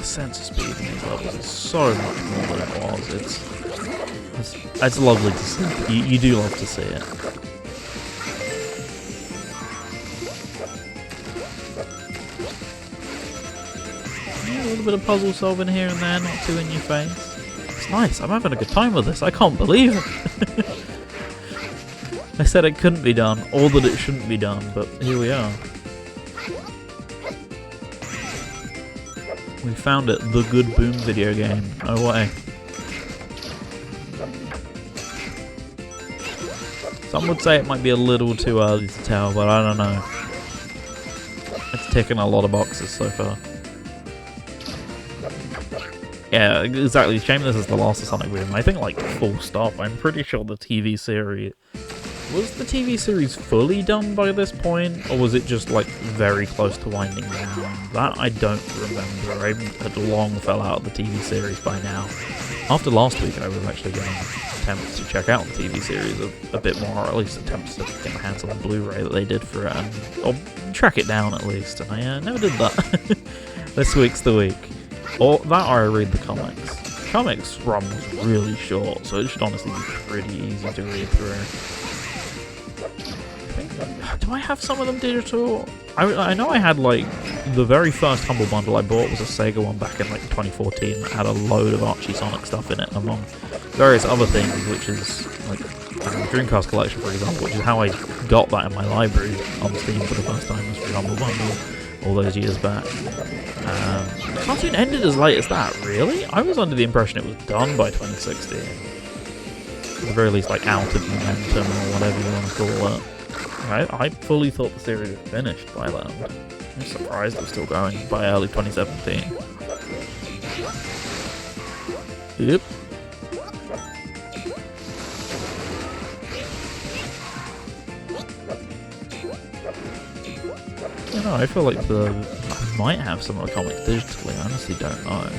Sense of speed in these levels is so much more than it was. It's lovely to see. You do love to see it. Yeah, a little bit of puzzle solving here and there, not too in your face. It's nice. I'm having a good time with this. I can't believe it. I said it couldn't be done, or that it shouldn't be done, but here we are. We found it, the good Boom video game. No way. Some would say it might be a little too early to tell, but I don't know. It's ticking a lot of boxes so far. Yeah, exactly. Shame this is the last of Sonic Boom. I think, like, full stop. I'm pretty sure the TV series... Was the TV series fully done by this point, or was it just, like, very close to winding down? That I don't remember. I had long fell out of the TV series by now. After last week, I was actually going to attempt to check out the TV series a bit more, or at least attempt to get my hands on the Blu-ray that they did for it, or track it down at least, and I never did that. This week's the week. Or that, or I read the comics. Comics run was really short, so it should honestly be pretty easy to read through. Do I have some of them digital? I know I had, like, the very first Humble Bundle I bought was a Sega one back in, like, 2014 that had a load of Archie Sonic stuff in it, among various other things, which is, like, Dreamcast Collection, for example, which is how I got that in my library on Steam for the first time, was through Humble Bundle all those years back. The cartoon ended as late as that, really? I was under the impression it was done by 2016. At the very least, like, out of momentum, or whatever you want to call it. I fully thought the series was finished by then. I'm surprised it was still going by early 2017. Yep. I don't know, I feel like I might have some of the comics digitally, I honestly don't know.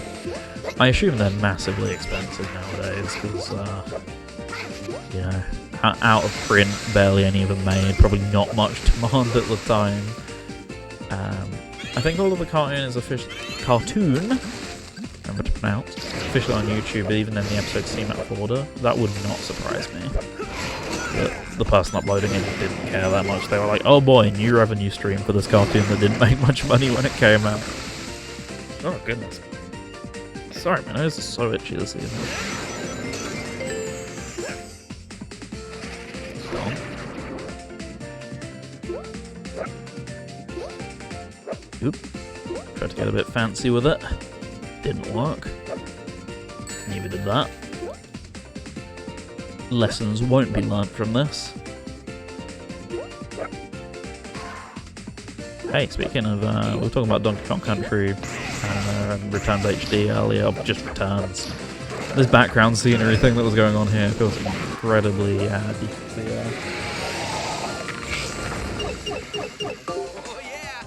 I assume they're massively expensive nowadays, because, you know, out of print, barely any of them made, probably not much demand at the time. I think all of the cartoon is remember to pronounce, officially on YouTube, but even then the episodes seem out of order. That would not surprise me. The person uploading it didn't care that much. They were like, oh boy, new revenue stream for this cartoon that didn't make much money when it came out. Oh goodness. Sorry, my nose is so itchy this evening. Oop. Tried to get a bit fancy with it. Didn't work. Neither did that. Lessons won't be learnt from this. Hey, speaking of, we were talking about Donkey Kong Country Returns HD earlier, just Returns. This background scenery thing that was going on here feels incredibly deep. Yeah. Oh, yeah!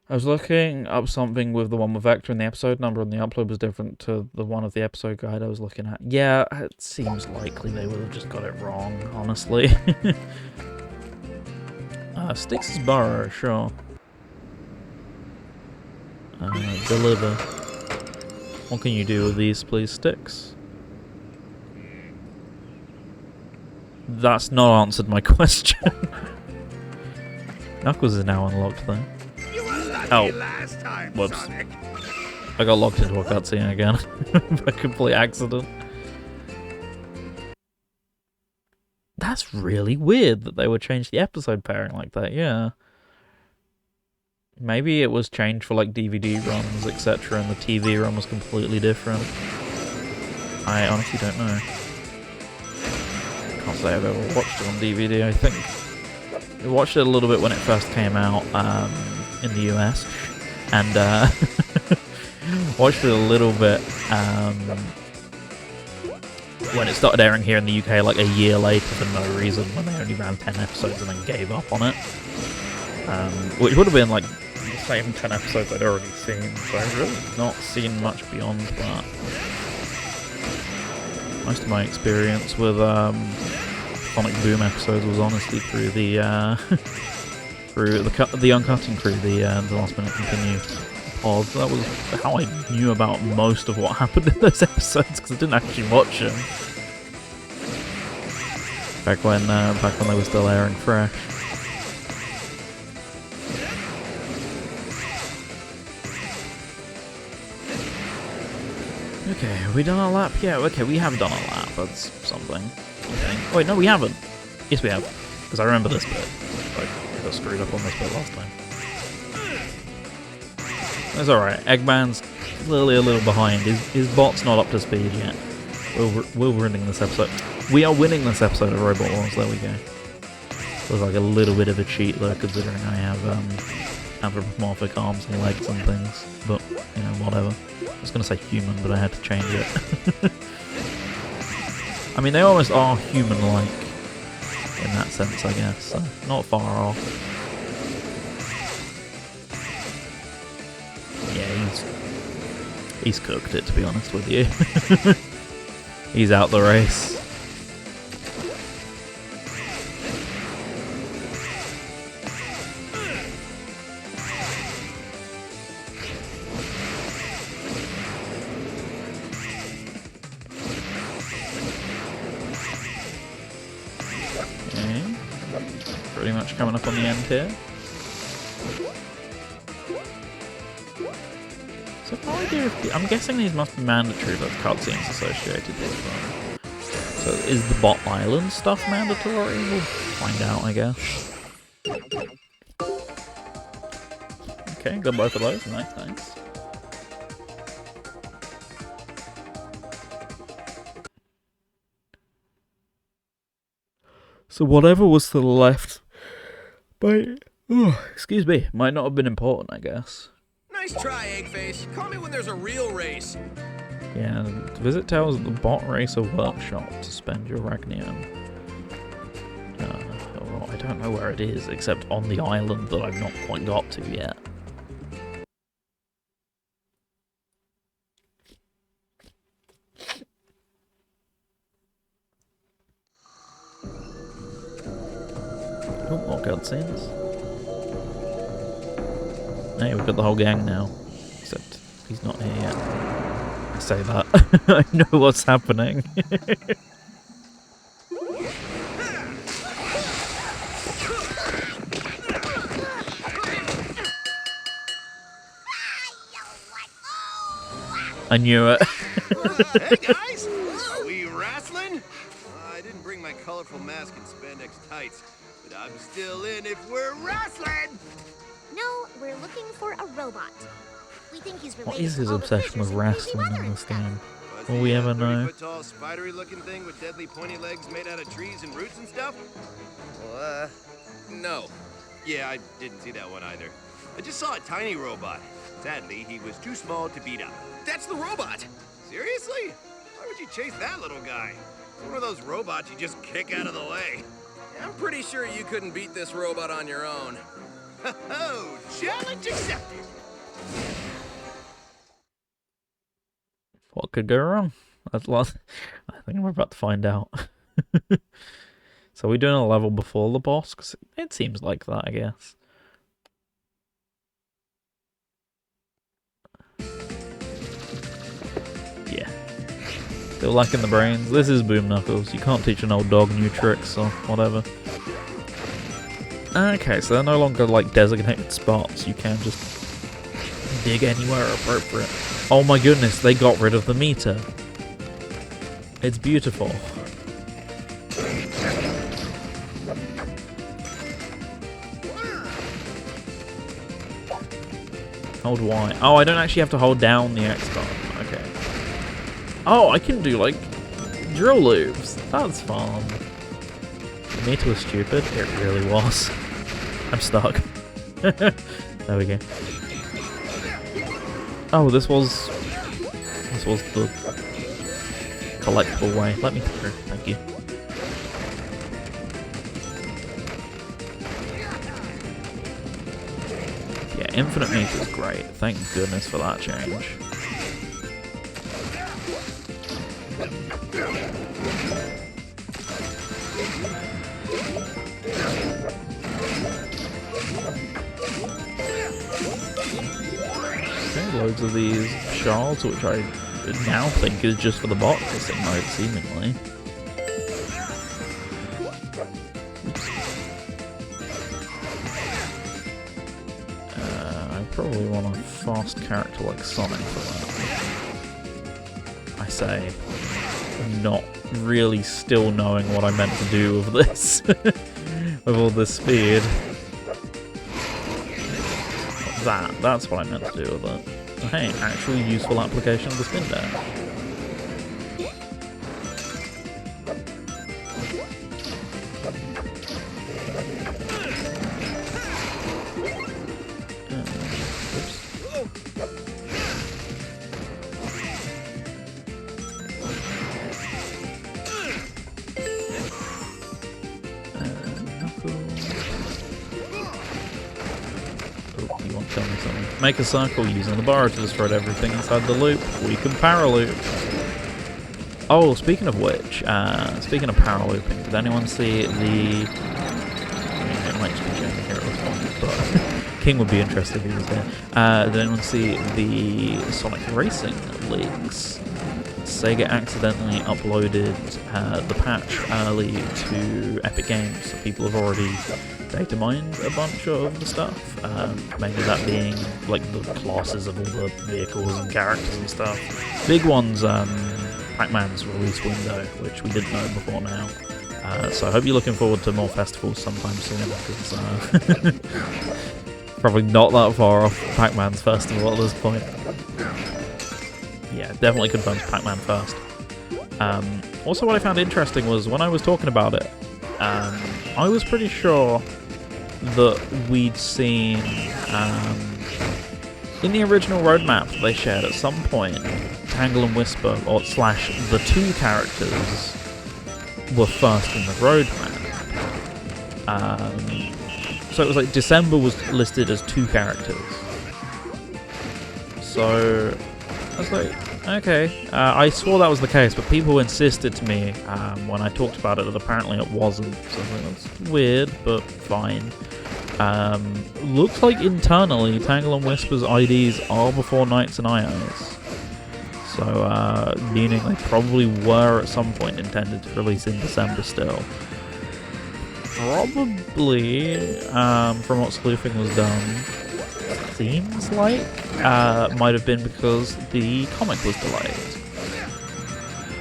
I was looking up something with the one with Vector, and the episode number on the upload was different to the one of the episode guide I was looking at. Yeah, it seems likely they would have just got it wrong, honestly. Styx' Burrow, sure. Deliver. What can you do with these, please, Styx? That's not answered my question. Knuckles is now unlocked, though. Oh, Last time, whoops. Sonic. I got locked into a cutscene again by complete accident. That's really weird that they would change the episode pairing like that, yeah. Maybe it was changed for like DVD runs, etc., and the TV run was completely different. I honestly don't know. Can't say I've ever watched it on DVD, I think. I watched it a little bit when it first came out in the US, and watched it a little bit when it started airing here in the UK like a year later for no reason, when they only ran 10 episodes and then gave up on it. Which would have been like the same 10 episodes I'd already seen, so I've really not seen much beyond that. Most of my experience with Sonic Boom episodes was honestly through the the Uncutting Crew, the Last Minute Continue pod. That was how I knew about most of what happened in those episodes, because I didn't actually watch them back when they were still airing fresh. Okay, have we done our lap? Yeah, okay, we have done our lap. That's something. Okay. Oh, wait, no, we haven't. Yes, we have. Because I remember this bit. I got screwed up on this bit last time. That's alright. Eggman's clearly a little behind. His bot's not up to speed yet. We're winning this episode. We are winning this episode of Robot Wars. There we go. Feels like a little bit of a cheat, though, considering I have anthropomorphic arms and legs and things. But, you know, whatever. I was going to say human, but I had to change it. I mean, they almost are human-like in that sense, I guess. So not far off. Yeah, he's cooked it, to be honest with you. He's out the race. Pretty much coming up on the end here. So no idea if I'm guessing these must be mandatory, but cutscenes associated with them. So is the Bot Island stuff mandatory? We'll find out, I guess. Okay, got both of those. Nice, nice. So whatever was to the left, excuse me, might not have been important, I guess. Nice try, Eggface. Call me when there's a real race. Yeah, visit Tales at the Bot Racer Workshop to spend your Ragnium. Well, I don't know where it is, except on the island that I've not quite got to yet. Oh, more cutscenes. Hey, we've got the whole gang now. Except he's not here yet. I say that. I know what's happening. I knew it. Hey guys! Are we wrestling? I didn't bring my colorful mask and spandex tights, but I'm still in if we're wrestling! No, we're looking for a robot. We think he's related What is his to all the obsession creatures with in Crazy wrestling Weather in and this stuff. game? Was Will we the, ever know? 30-foot-tall, spidery-looking thing with deadly pointy legs made out of trees and roots and stuff? Well, no. Yeah, I didn't see that one either. I just saw a tiny robot. Sadly, he was too small to beat up. That's the robot! Seriously? Why would you chase that little guy? It's one of those robots you just kick out of the way. I'm pretty sure you couldn't beat this robot on your own. Oh, challenge accepted. What could go wrong? That's what I think we're about to find out. So we're doing a level before the boss? 'Cause it seems like that, I guess. Yeah. Still lacking the brains. This is Boom Knuckles. You can't teach an old dog new tricks or whatever. Okay, so they're no longer like designated spots. You can just dig anywhere appropriate. Oh my goodness, they got rid of the meter. It's beautiful. Hold Y. Oh, I don't actually have to hold down the X button. Okay. Oh, I can do like drill loops. That's fun. The meter was stupid. It really was. I'm stuck. There we go. Oh, this was the collectible way. Let me through. Thank you. Yeah, infinite meter is great. Thank goodness for that change. Okay, loads of these shards, which I now think is just for the bot missing mode, seemingly. I probably want a fast character like Sonic for that. I say, not really still knowing what I meant to do with this, with all this speed. That's what I meant to do with it. Hey, actually useful application of the spin dash. Make a circle using the bar to spread everything inside the loop. We can paraloop. Oh, speaking of which, speaking of paralooping, did anyone see the... I mean, it might just be Jamie here at this point, but King would be interested if he was there. Did anyone see the Sonic Racing leaks? Sega accidentally uploaded the patch early to Epic Games, so people have already data mined a bunch of the stuff, mainly that being like the classes of all the vehicles and characters and stuff. Big ones, Pac-Man's release window, which we didn't know before now. So I hope you're looking forward to more festivals sometime soon, because probably not that far off Pac-Man's festival at this point. Yeah, definitely confirms Pac-Man first. Also, what I found interesting was when I was talking about it, I was pretty sure that we'd seen in the original roadmap that they shared at some point, Tangle and Whisper, or slash the two characters, were first in the roadmap. So it was like December was listed as two characters. So I was like, okay, I swore that was the case, but people insisted to me when I talked about it that apparently it wasn't. So I was like, that's weird, but fine. Looks like internally Tangle and Whisper's IDs are before Knights and IOs. So, meaning they probably were at some point intended to release in December still. Probably, from what sleuthing was done, seems like might have been because the comic was delayed.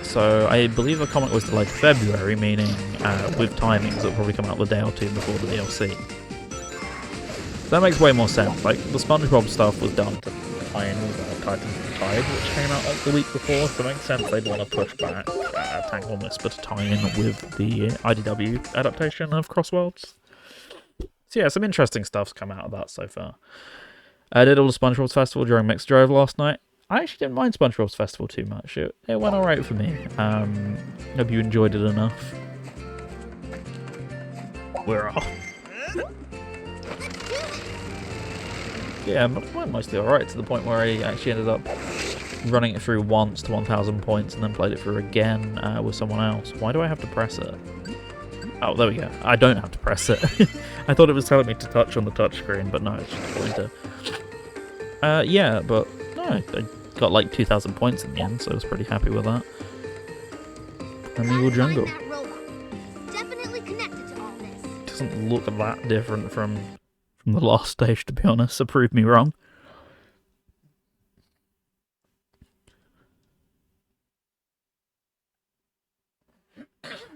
So I believe the comic was delayed to February, meaning with timings it'll probably come out the day or two before the DLC. So that makes way more sense. Like the SpongeBob stuff was done to tie in with Titans of the Tide, which came out like the week before, so it makes sense they'd want to push back Tangle and Whisper to tie in with the IDW adaptation of Crossworlds. So yeah, some interesting stuff's come out of that so far. I did all the SpongeBob's Festival during Mixed Drive last night. I actually didn't mind SpongeBob's Festival too much. It went alright for me. Hope you enjoyed it enough. We're off. Yeah, mine mostly alright, to the point where I actually ended up running it through once to 1,000 points and then played it through again with someone else. Why do I have to press it? Oh, there we go. I don't have to press it. I thought it was telling me to touch on the touchscreen, but no, it's just a pointer. Yeah, but no, I got like 2,000 points in the end, so I was pretty happy with that. Primeval Jungle. Definitely connected to all this. Doesn't look that different from the last stage, to be honest, so prove me wrong.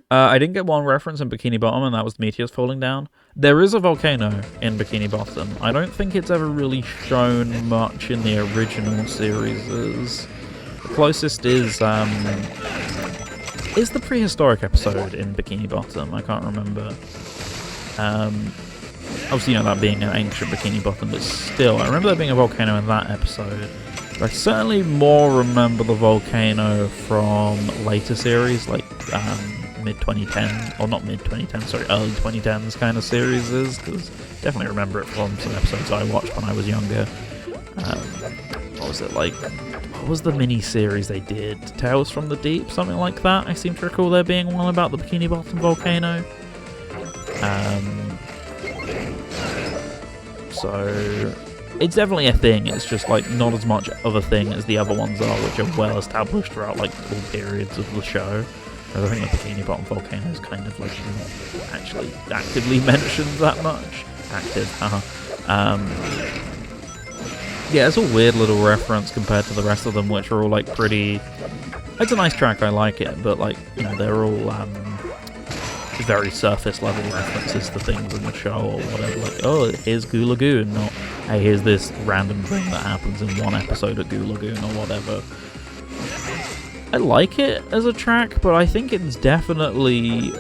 I didn't get one reference in Bikini Bottom, and that was meteors falling down. There is a volcano in Bikini Bottom. I don't think it's ever really shown much in the original series. The closest is the prehistoric episode in Bikini Bottom. I can't remember. Obviously, you know, that being an ancient Bikini Bottom, but still, I remember there being a volcano in that episode. But I certainly more remember the volcano from later series, like mid-2010, or not mid-2010, sorry, early 2010s kind of series, because definitely remember it from some episodes I watched when I was younger. What was it like? What was the mini-series they did? Tales from the Deep? Something like that? I seem to recall there being one about the Bikini Bottom volcano. So it's definitely a thing. It's just like not as much of a thing as the other ones are, which are well established throughout like all periods of the show. Whereas I think the Bikini Bottom volcano is kind of like not actually actively mentioned that much. Active, haha. Yeah, it's a weird little reference compared to the rest of them, which are all like pretty. It's a nice track. I like it, but like, you know, they're all very surface level references to things in the show or whatever. Like, oh, here's Goo Lagoon, not hey, here's this random thing that happens in one episode of Goo Lagoon or whatever. I like it as a track, but I think it's definitely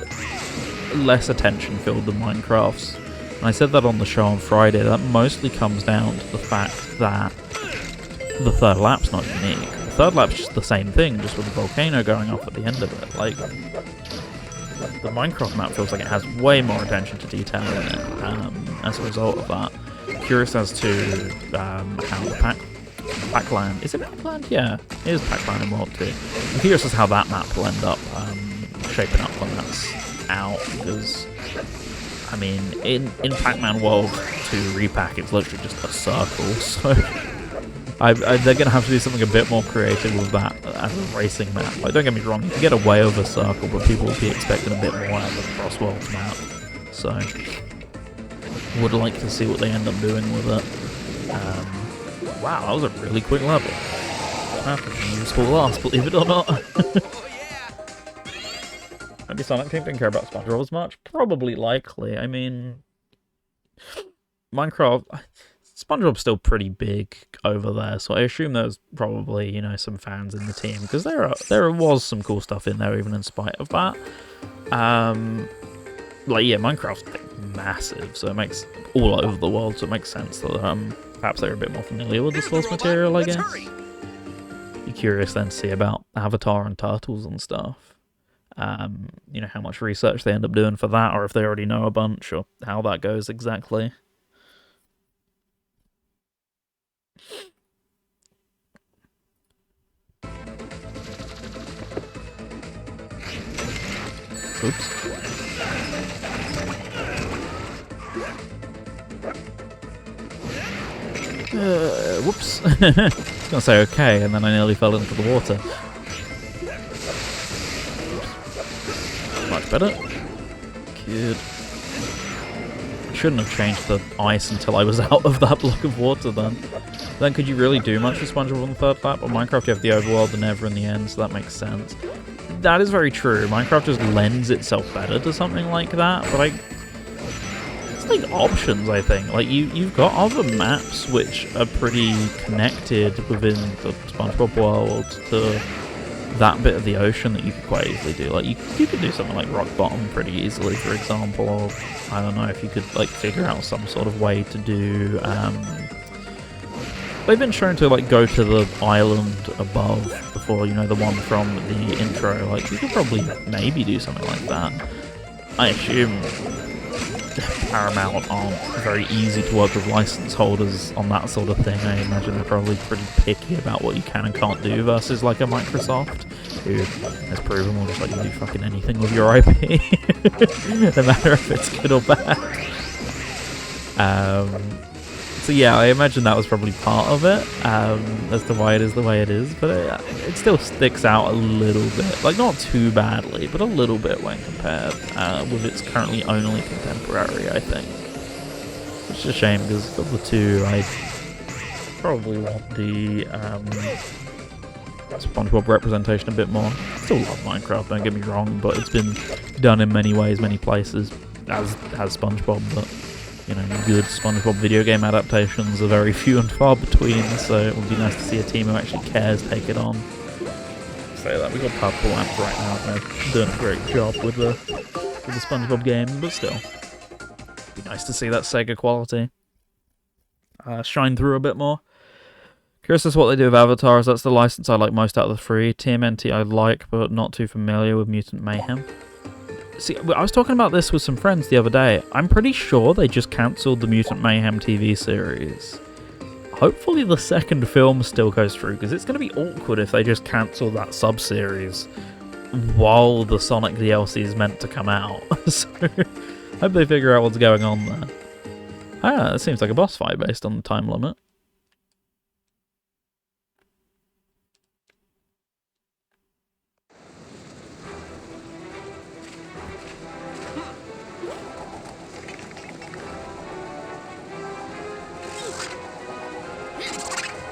less attention filled than Minecraft's. And I said that on the show on Friday. That mostly comes down to the fact that the third lap's not unique. The third lap's just the same thing, just with a volcano going off at the end of it. Like, the Minecraft map feels like it has way more attention to detail in it as a result of that. Curious as to how the Pac-Land... Is it Pac-Land? Yeah, it is Pac-Land in World 2. I'm curious as to how that map will end up shaping up when that's out, because, I mean, in Pac-Man World 2 Repack, it's literally just a circle, so... they're going to have to do something a bit more creative with that as a racing map. Like, don't get me wrong, you can get away with a circle, but people will be expecting a bit more out of the Cross Worlds map. So, would like to see what they end up doing with it. Wow, that was a really quick level. That's a useful last, believe it or not. Maybe Sonic Team didn't care about SpongeBob as much? Probably likely. I mean, Minecraft... SpongeBob's still pretty big over there, so I assume there's probably, you know, some fans in the team, because there was some cool stuff in there even in spite of that. Like, yeah, Minecraft's like, massive, so it makes all over the world, so it makes sense that perhaps they're a bit more familiar with the source material, I guess. Be curious then to see about Avatar and Turtles and stuff. You know, how much research they end up doing for that, or if they already know a bunch, or how that goes exactly. Oops. Whoops. I was gonna say okay, and then I nearly fell into the water. Much better. Good. Shouldn't have changed the ice until I was out of that block of water then. Then could you really do much with SpongeBob on the third lap? On Minecraft you have the overworld and Nether in the end, so that makes sense. That is very true. Minecraft just lends itself better to something like that, but it's like options, I think. Like, you've got other maps which are pretty connected within the SpongeBob world to that bit of the ocean that you could quite easily do. Like, you could do something like Rock Bottom pretty easily, for example, or, I don't know, if you could, like, figure out some sort of way to do, they've been shown to, like, go to the island above before, you know, the one from the intro. Like, you could probably maybe do something like that. I assume Paramount aren't very easy to work with license holders on that sort of thing. I imagine they're probably pretty picky about what you can and can't do versus like a Microsoft, who has proven will just let you do fucking anything with your IP, no matter if it's good or bad. So yeah, I imagine that was probably part of it, as to why it is the way it is, but it still sticks out a little bit. Like, not too badly, but a little bit when compared with its currently only contemporary, I think. Which is a shame, because of the two, I probably want the SpongeBob representation a bit more. Still love Minecraft, don't get me wrong, but it's been done in many ways, many places, as has SpongeBob, but you know, good SpongeBob video game adaptations are very few and far between, so it would be nice to see a team who actually cares take it on. Say that, we've got Purple Lamp right now, and they're doing a great job with the SpongeBob game, but still. It'd be nice to see that Sega quality shine through a bit more. Curious as to what they do with Avatars. That's the license I like most out of the three. TMNT I like, but not too familiar with Mutant Mayhem. See, I was talking about this with some friends the other day. I'm pretty sure they just cancelled the Mutant Mayhem TV series. Hopefully the second film still goes through, because it's going to be awkward if they just cancel that sub-series while the Sonic DLC is meant to come out. So, hope they figure out what's going on there. Ah, it seems like a boss fight based on the time limit.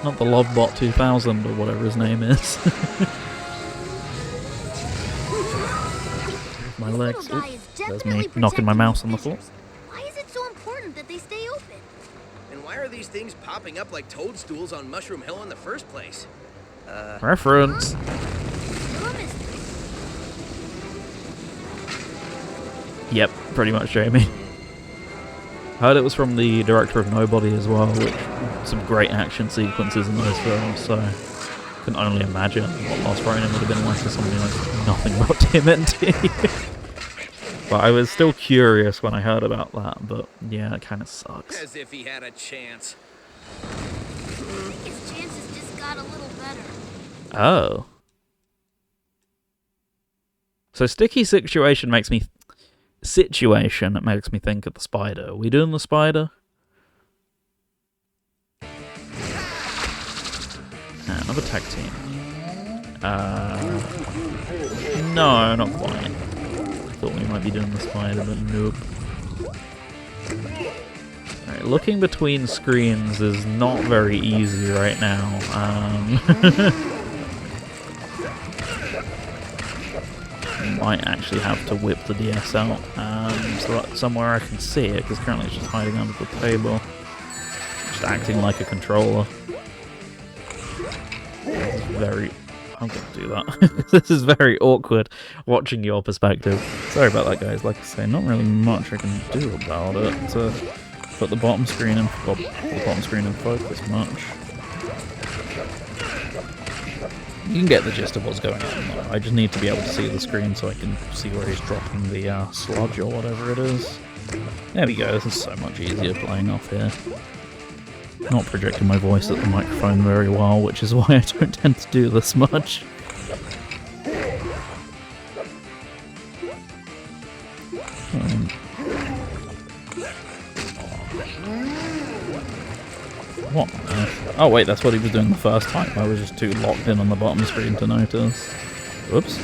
Not the Lovebot 2000 or whatever his name is. My legs. There's me knocking my mouse on the floor. Why is it so important that they stay open? And why are these things popping up like toadstools on Mushroom Hill in the first place? Reference. Still a mystery. Yep, pretty much, Jamie. Heard it was from the director of Nobody as well, which some great action sequences in those films, so can only imagine what Last Ronin would have been like for something like nothing but TMNT. But I was still curious when I heard about that, but yeah, it kind of sucks. As if he had a chance. I think his chances just got a little better. Oh. So Sticky Situation makes me... Situation, it makes me think of the spider. Are we doing the spider? Another tag team. No, not quite. Thought we might be doing the spider, but nope. Alright, looking between screens is not very easy right now. Might actually have to whip the DS out so that somewhere I can see it, because currently it's just hiding under the table. Just acting like a controller. This is very... I'm gonna do that. This is very awkward watching your perspective. Sorry about that, guys. Like I say, not really much I can do about it to put the bottom screen in, focus much. You can get the gist of what's going on though. I just need to be able to see the screen so I can see where he's dropping the sludge or whatever it is. There we go, this is so much easier playing off here. Not projecting my voice at the microphone very well, which is why I don't tend to do this much. What? Oh wait, that's what he was doing the first time. I was just too locked in on the bottom screen to notice. Whoops.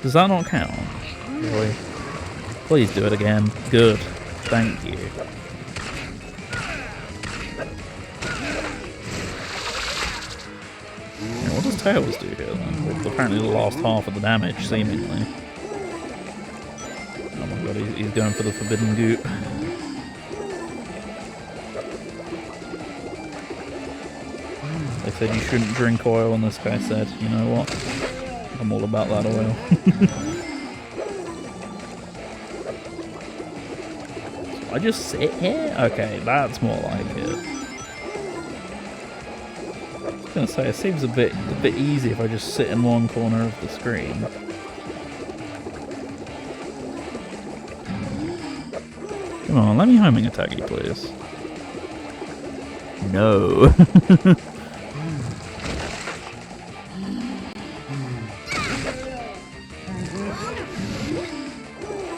Does that not count? Really? Please do it again. Good. Thank you. Yeah, what does Tails do here then? With apparently the last half of the damage, seemingly. Oh my god, he's going for the forbidden goop. They said you shouldn't drink oil, and this guy said, you know what? I'm all about that oil. I just sit here? Okay, that's more like it. I was gonna say, it seems a bit easy if I just sit in one corner of the screen. Come on, let me homing attack you, please. No.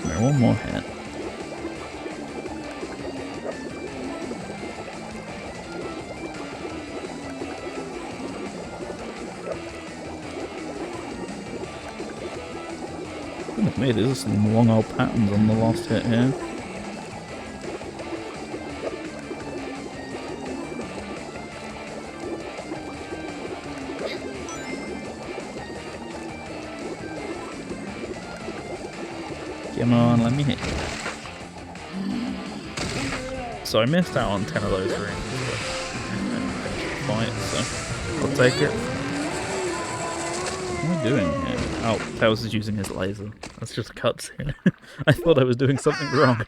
Right, one more hit. Goodness me, there's some long old patterns on the last hit here. Come on, let me hit you. So I missed out on 10 of those rings, but fight, so I'll take it. What am I doing here? Oh, Tails is using his laser. That's just cuts here. I thought I was doing something wrong.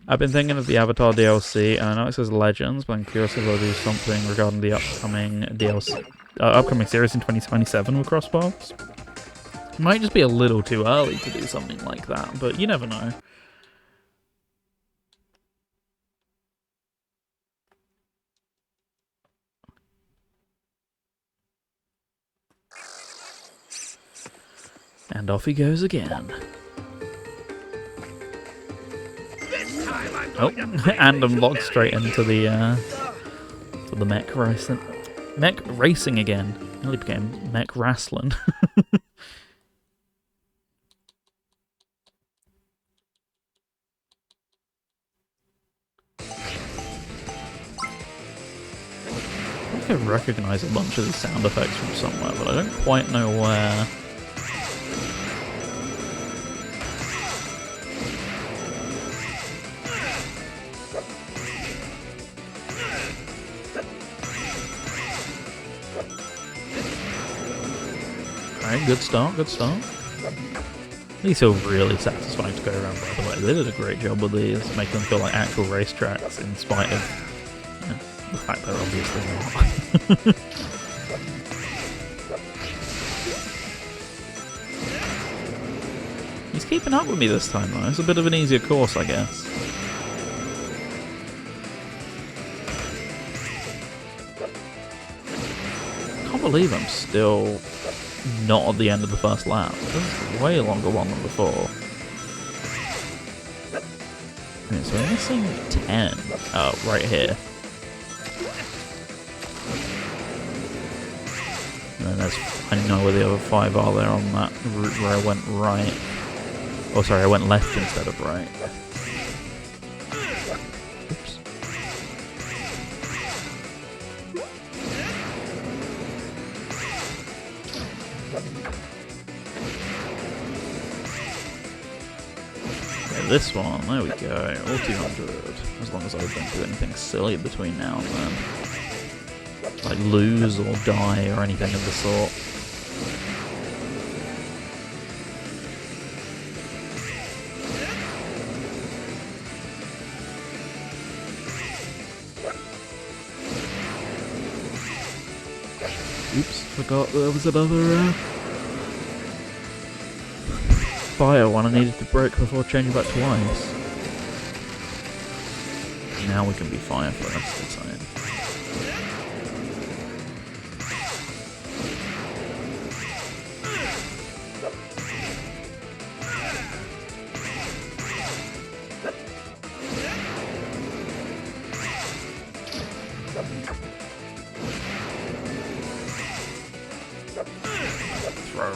I've been thinking of the Avatar DLC, and I know it says Legends, but I'm curious if they'll do something regarding the upcoming DLC, upcoming series in 2027 with Crossbows. Might just be a little too early to do something like that, but you never know. And off he goes again. Oh, and I'm locked straight into the mech racing. Mech racing again. Nearly became mech wrestling. I recognise a bunch of these sound effects from somewhere, but I don't quite know where. Alright, good start, good start. These are really satisfying to go around, by the way. They did a great job with these, making them feel like actual racetracks in spite of the fact they're obviously not. He's keeping up with me this time though. It's a bit of an easier course, I guess. Can't believe I'm still not at the end of the first lap. This is a way longer one than before. Okay, so we're missing 10. Oh, right here. And then there's, I don't know where the other 5 are there on that route where I went right. Oh, sorry, I went left instead of right. Oops. Okay, this one, there we go, all 200. As long as I don't do anything silly between now and then. Like lose or die or anything of the sort. Oops, forgot there was another fire one I needed to break before changing back to ice. Now we can be fire for the rest of the time.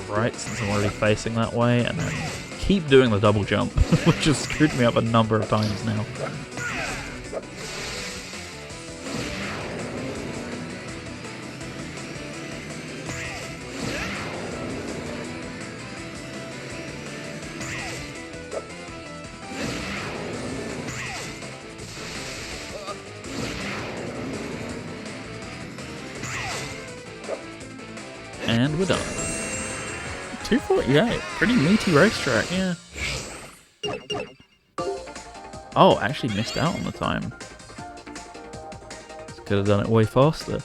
Right, since I'm already facing that way, and then keep doing the double jump, which has screwed me up a number of times now. And we're done. 2:48. Pretty meaty racetrack, yeah. Oh, actually missed out on the time. Could have done it way faster.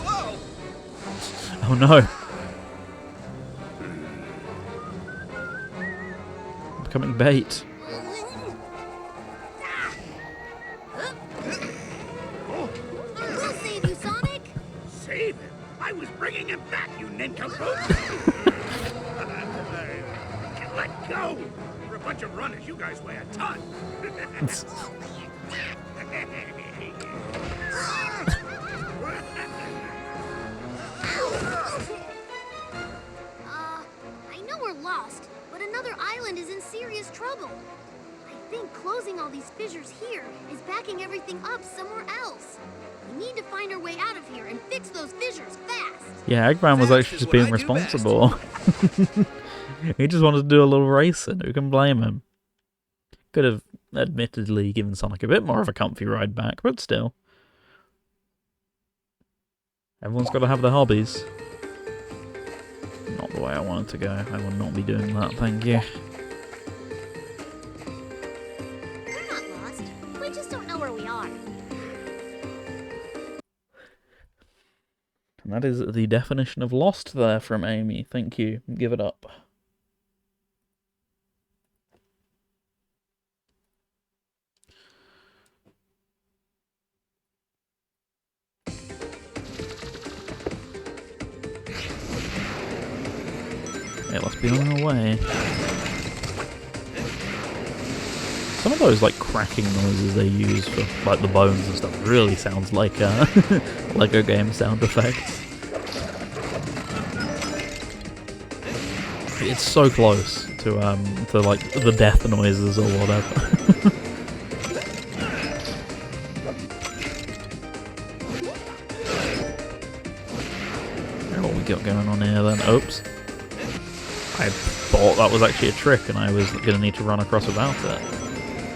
Whoa! Oh no. I'm becoming bait. We'll save you, Sonic! Save him? I was bringing him back, you nincompoop! Let go! For a bunch of runners, you guys weigh a ton! I know we're lost, but another island is in serious trouble. I think closing all these fissures here is backing everything up somewhere else. We need to find our way out of here and fix those fissures fast. Yeah, Eggman was Fast actually is just what being I do responsible. He just wanted to do a little racing. Who can blame him? Could have admittedly given Sonic a bit more of a comfy ride back, but still. Everyone's got to have their hobbies. Not the way I wanted to go. I will not be doing that, thank you. We're not lost. We just don't know where we are. And that is the definition of lost there from Amy. Thank you. Give it up. Yeah, let's be on our way. Some of those like cracking noises they use for like the bones and stuff really sounds like Lego game sound effects. It's so close to like the death noises or whatever. What we got going on here then? Oops. I thought that was actually a trick and I was going to need to run across without it.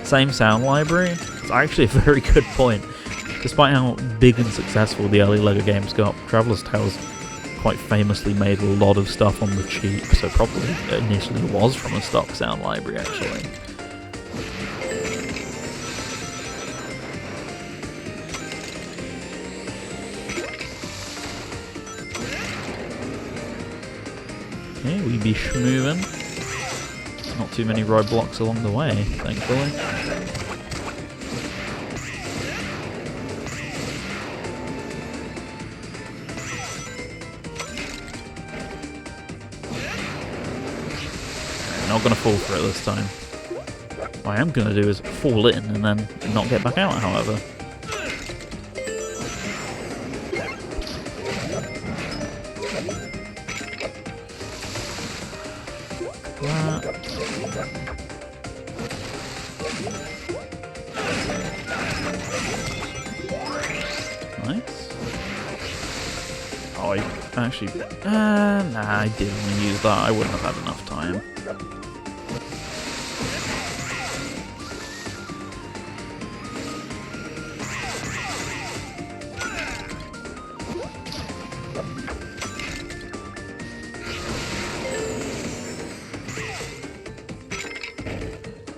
Same sound library? It's actually a very good point. Despite how big and successful the early LEGO games got, Traveller's Tales quite famously made a lot of stuff on the cheap, so probably initially was from a stock sound library actually. Okay, we be schmoving. Not too many roadblocks along the way, thankfully. Not gonna fall for it this time. What I am gonna do is fall in and then not get back out, however. Nice. Oh, I actually... nah, I didn't want to use that. I wouldn't have had enough time.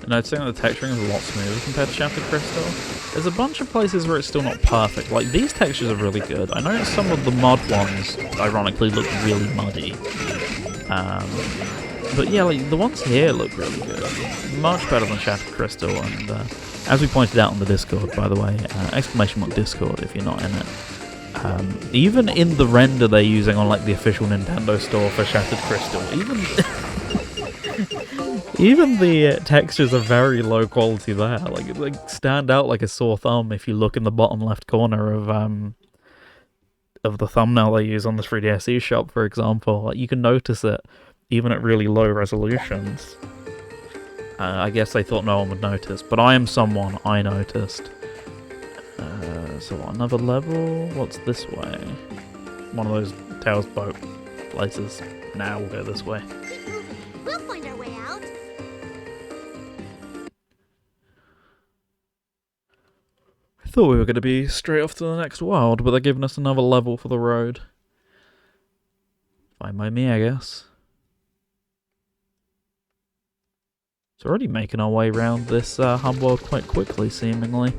Noticing that the texturing is a lot smoother compared to Shattered Crystal. There's a bunch of places where it's still not perfect. Like, these textures are really good. I noticed some of the mud ones, ironically, look really muddy. But yeah, like, the ones here look really good. Much better than Shattered Crystal, and as we pointed out on the Discord, by the way, !Discord if you're not in it. Even in the render they're using on, like, the official Nintendo store for Shattered Crystal, even the textures are very low quality there. Like, it like stand out like a sore thumb if you look in the bottom left corner of the thumbnail they use on the 3DS eShop, for example. Like, you can notice it even at really low resolutions. I guess they thought no one would notice, but I am someone. I noticed. So what, another level? What's this way? One of those Tails boat places. Now we'll go this way. Keep moving. We'll find our way out. Thought we were going to be straight off to the next world, but they're giving us another level for the road. Fine by me, I guess. It's already making our way around this hub world quite quickly, seemingly.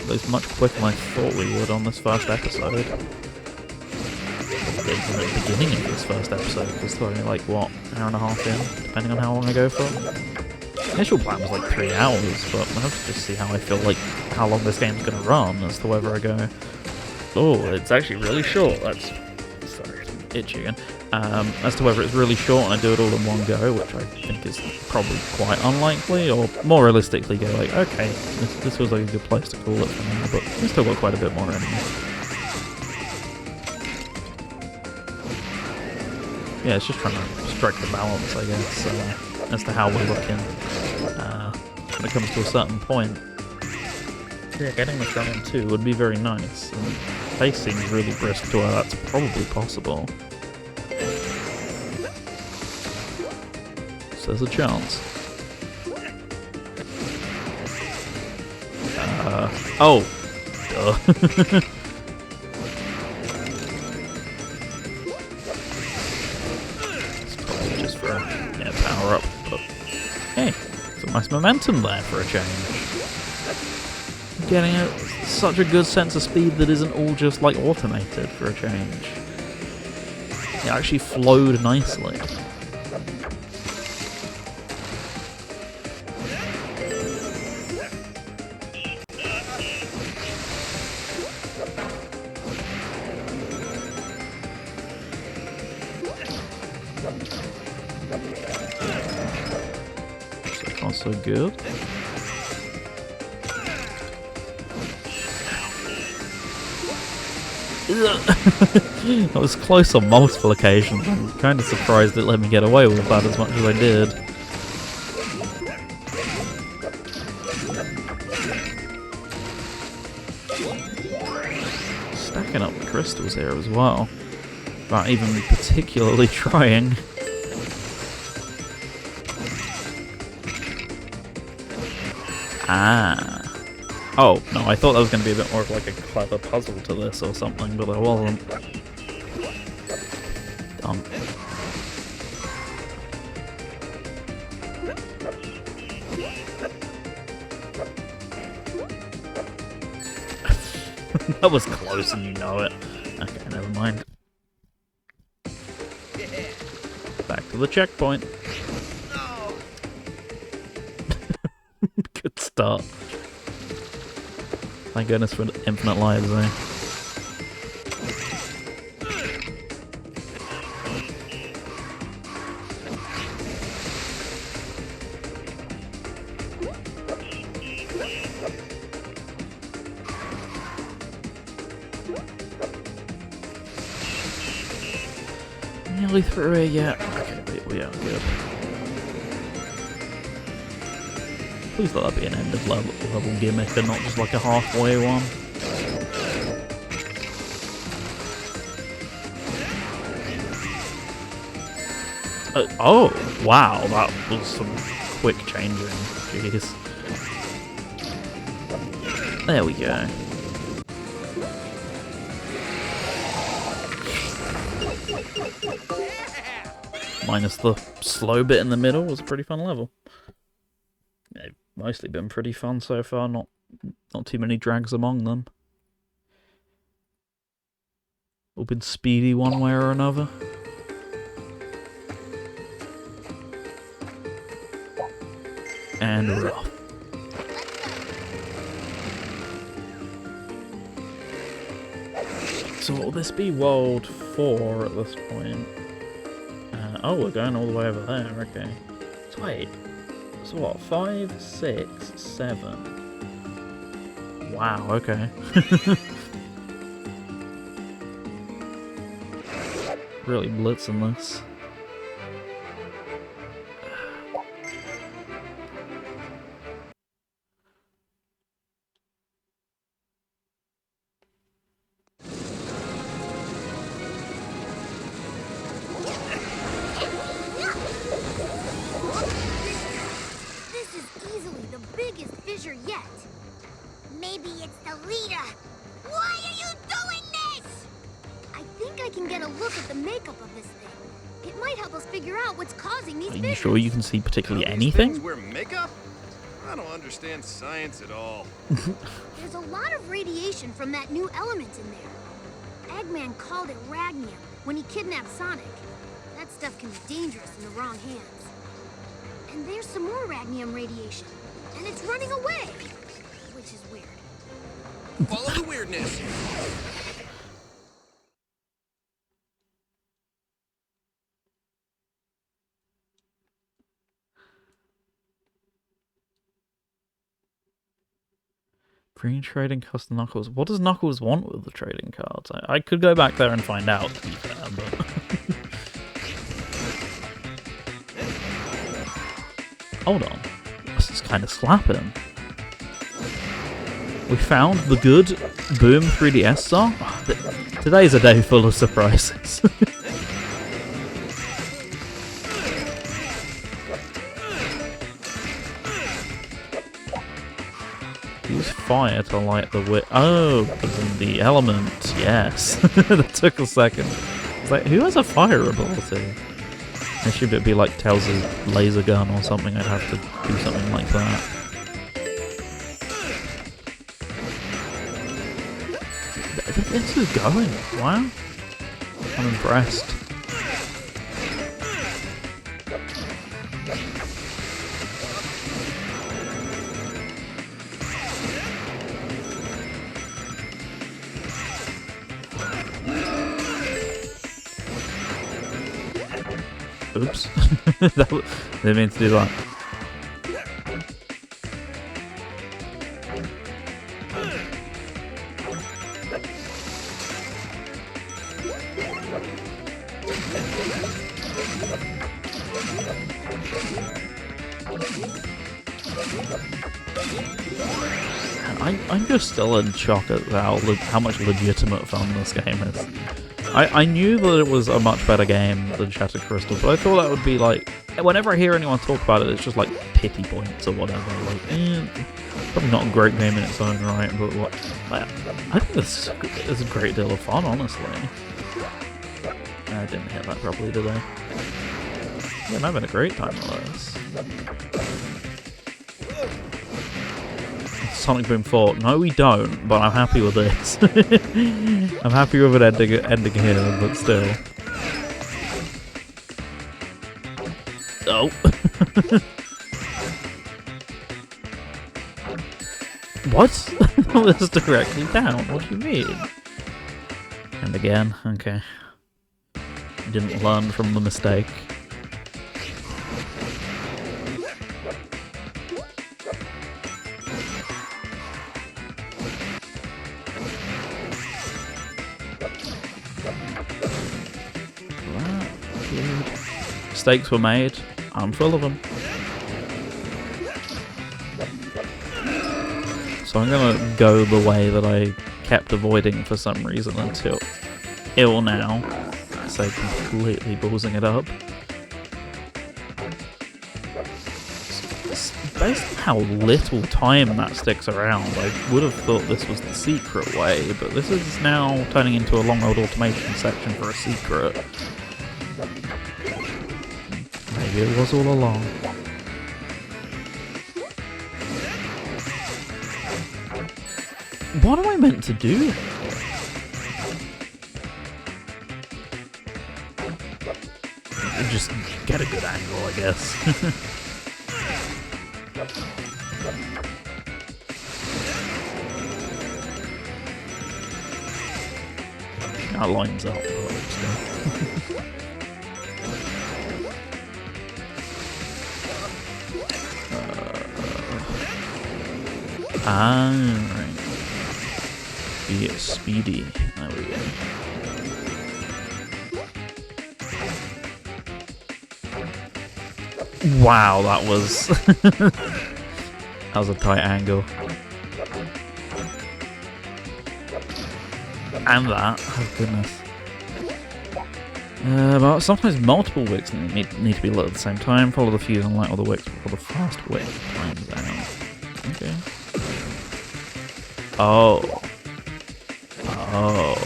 At least much quicker than I thought we would on this first episode. Even at the beginning of this first episode, because it's only like, what, an hour and a half in, depending on how long I go for. The initial plan was like 3 hours, but I have to just see how I feel like how long this game's going to run as to whether I go, oh, it's actually really short. That's, sorry, itchy again. As to whether it's really short and I do it all in one go, which I think is probably quite unlikely, or more realistically go like, okay, this feels like a good place to call it for now, but we've still got quite a bit more enemies. Yeah, it's just trying to strike the balance, I guess, as to how we're looking when it comes to a certain point. Yeah, getting this done in 2 would be very nice, and the pace seems really brisk to where that's probably possible. So there's a chance. Oh! Duh. Power up, but hey, some nice momentum there for a change. Getting such a good sense of speed that isn't all just like automated for a change. It actually flowed nicely. So good. I was close on multiple occasions. I'm kind of surprised it let me get away with that as much as I did. Stacking up the crystals here as well, without even particularly trying. Ah. Oh, no, I thought that was going to be a bit more of like a clever puzzle to this or something, but it wasn't. Dumb. That was close and you know it. Okay, never mind. Back to the checkpoint. Good start. Thank goodness for infinite lives, eh? Nearly through here yet. Okay, we are good. Please let that be an end of level gimmick and not just like a halfway one. Oh, wow, that was some quick changing. Jeez. There we go. Minus the slow bit in the middle was a pretty fun level. They've mostly been pretty fun so far, not too many drags among them. All been speedy one way or another. And rough. So will this be World 4 at this point? Oh, we're going all the way over there, okay. So wait, so what, 5, 6, 7? Wow, okay. Really blitzing this. This is easily the biggest fissure yet. a look at the makeup of this thing. It might help us figure out what's causing these Are you fissures. sure you can see particularly Now these things anything? wear makeup? I don't understand science at all. There's a lot of radiation from that new element in there. Eggman called it Ragnium when he kidnapped Sonic. That stuff can be dangerous in the wrong hands. And there's some more Ragnium radiation, and it's running away, which is weird. Follow the weirdness. Free trading cost Knuckles. What does Knuckles want with the trading cards? I could go back there and find out, to be fair, but... Hold on. This is kind of slapping. We found the good Boom 3DS song. Oh, today's a day full of surprises. Use fire to light the wick. Oh, because in the element, yes. That took a second. It's like, who has a fire ability? It should be like Tails' laser gun or something. I'd have to do something like that. This is going. Wow. I'm impressed. Oops. Didn't mean to do that. I'm just still in shock at how much legitimate fun this game is. I knew that it was a much better game than Shattered Crystal, but I thought that would be like... Whenever I hear anyone talk about it, it's just like pity points or whatever. Like, probably not a great game in its own right, but what... I think this is a great deal of fun, honestly. I didn't hit that properly, did I? Yeah, I'm having a great time with this. Sonic Boom 4. No, we don't, but I'm happy with this. I'm happy with it ending here, but still. Oh. What? This is directly down. What do you mean? And again. Okay. Didn't learn from the mistake. Mistakes were made. I'm full of them. So I'm gonna go the way that I kept avoiding for some reason until now. So completely ballsing it up. Based on how little time that sticks around, I would have thought this was the secret way, but this is now turning into a long old automation section for a secret. Maybe it was all along. What am I meant to do? Just get a good angle, I guess. That lines up. Right. Be speedy. There we go. Wow, that was that was a tight angle. And that, oh goodness. But sometimes multiple wicks need to be lit at the same time. Follow the fuse and light all the wicks before the fast wick times out. Okay. Oh. Oh.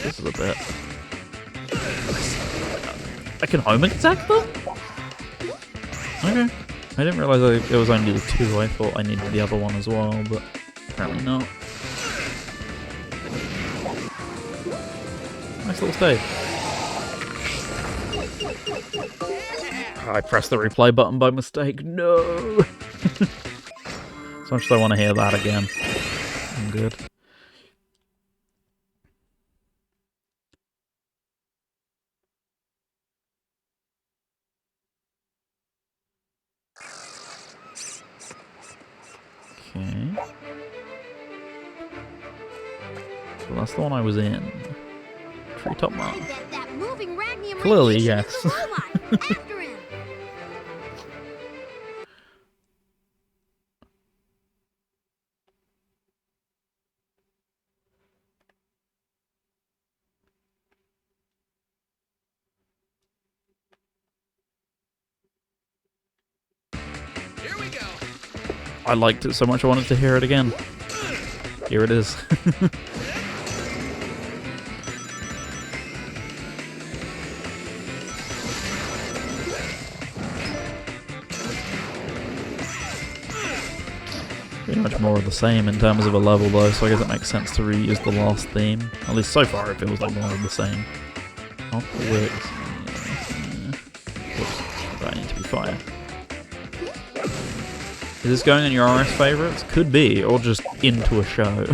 This is a bit. I can homing attack them? Okay. I didn't realize it was only the 2. I thought I needed the other one as well, but apparently not. Nice little stage. I pressed the replay button by mistake. No! As much as I want to hear that again. I'm good. Okay. So that's the one I was in. Treetop Mark. I bet that moving Ragnium Clearly, radiation yes. is a robot. After him. Here we go. I liked it so much I wanted to hear it again. Here it is. Pretty much more of the same in terms of a level though, so I guess it makes sense to reuse the last theme. At least so far it feels like more of the same. Off the works. Oops, that needs to be fire. Is this going in your RS favourites? Could be, or just into a show.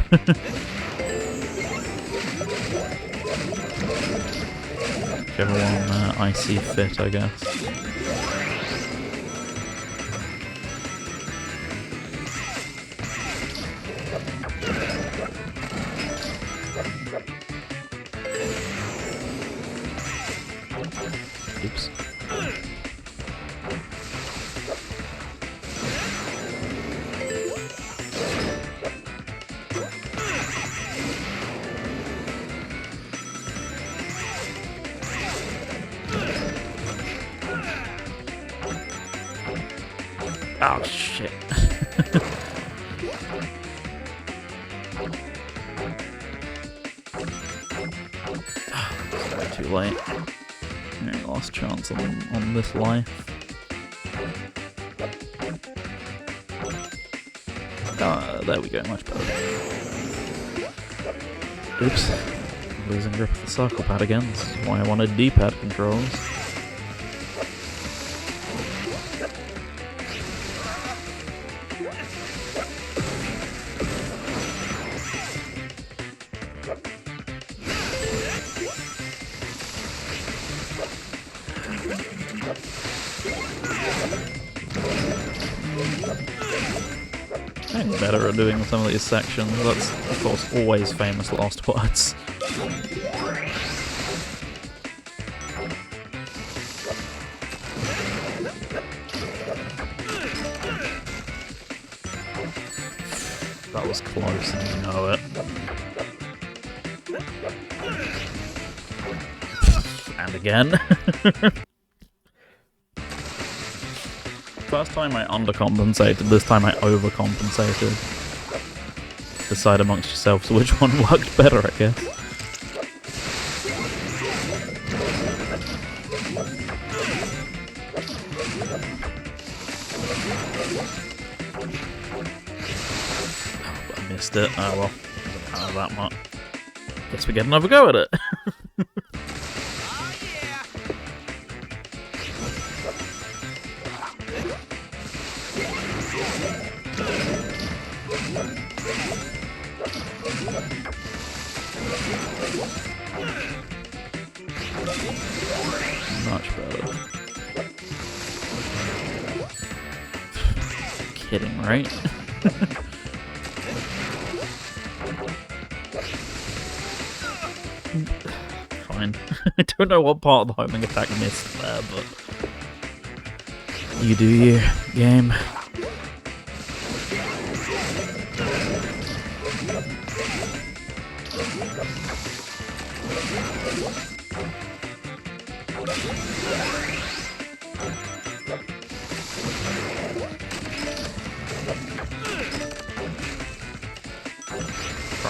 Whichever one I see fit, I guess. Oops. Oh shit. It's way too late. Very last chance on this life. There we go, much better. Oops. Losing grip of the circle pad again. This is why I wanted D-pad controls. Getting better at doing some of these sections. That's, of course, always famous last words. That was close, and you know it. And again. First time I undercompensated, this time I overcompensated. Decide amongst yourselves which one worked better, I guess. I missed it. Oh well, doesn't matter that much. Guess we get another go at it. Much better. Kidding, right? Fine. I don't know what part of the homing attack missed there, but you do you, game.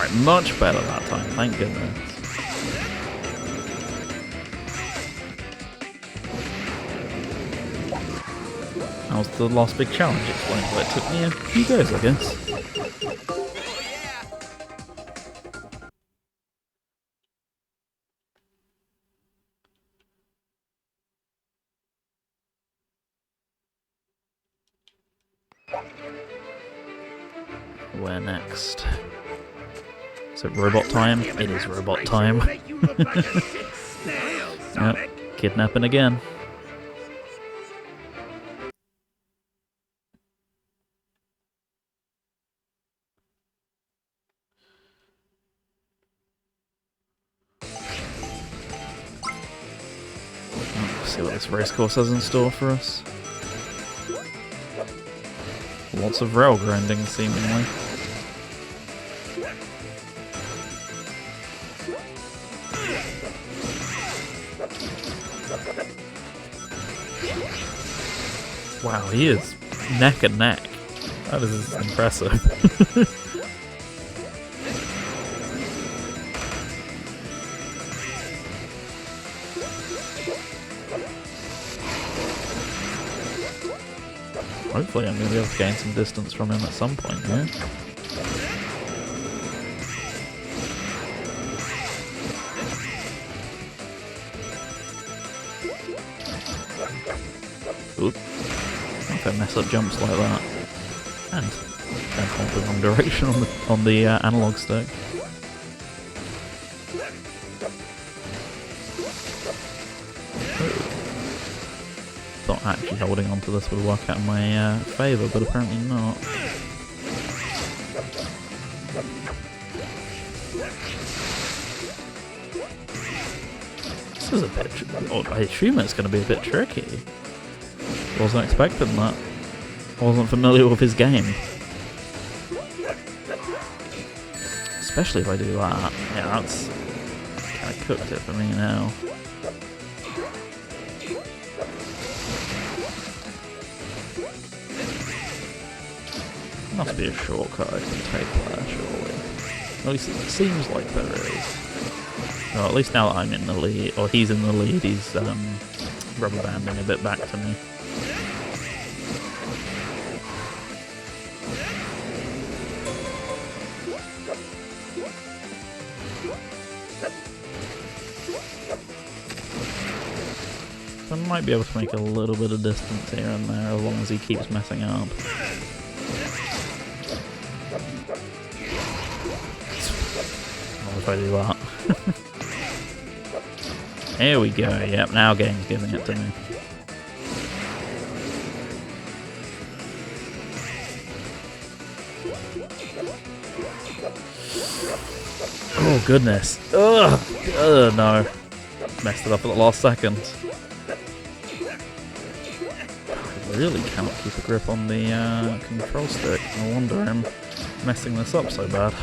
Alright, much better that time, thank goodness. That was the last big challenge, explained why it took me a few days, I guess. Where next? Is it robot time? It is robot time. Yep, kidnapping again. See what this racecourse has in store for us. Lots of rail grinding, seemingly. Wow, he is neck and neck. That is impressive. Hopefully I'm going to be able to gain some distance from him at some point, yeah? Oop. If I mess up jumps like that. And don't hold the wrong direction on the analog stick. Thought actually holding onto this would work out in my favour, but apparently not. This is a bit... I assume it's going to be a bit tricky. Wasn't expecting that. Wasn't familiar with his game. Especially if I do that. Yeah, that's kind of cooked it for me now. Must be a shortcut I can take there, surely. At least it seems like there is. Well, at least now that I'm in the lead, or he's in the lead, he's rubber banding a bit back to me. I might be able to make a little bit of distance here and there as long as he keeps messing up. What if I do that? Here we go, yep, now game's giving it to me. Oh goodness. Ugh! No. Messed it up at the last second. I really cannot keep a grip on the control stick. No wonder I'm messing this up so bad.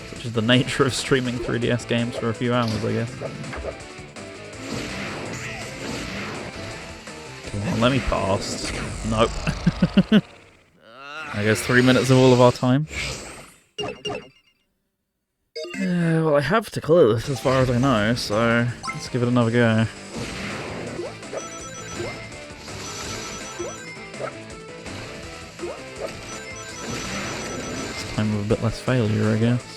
Such is the nature of streaming 3DS games for a few hours, I guess. Come on, let me pass. Nope. I guess 3 minutes of all of our time. Yeah, well, I have to clear this as far as I know, so let's give it another go. This time with a bit less failure, I guess.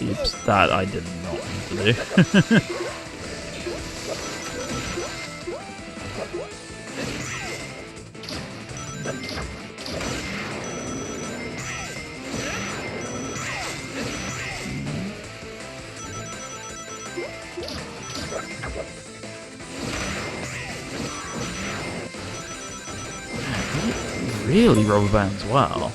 Oops, that I did not mean to do. Really rubber bands, wow.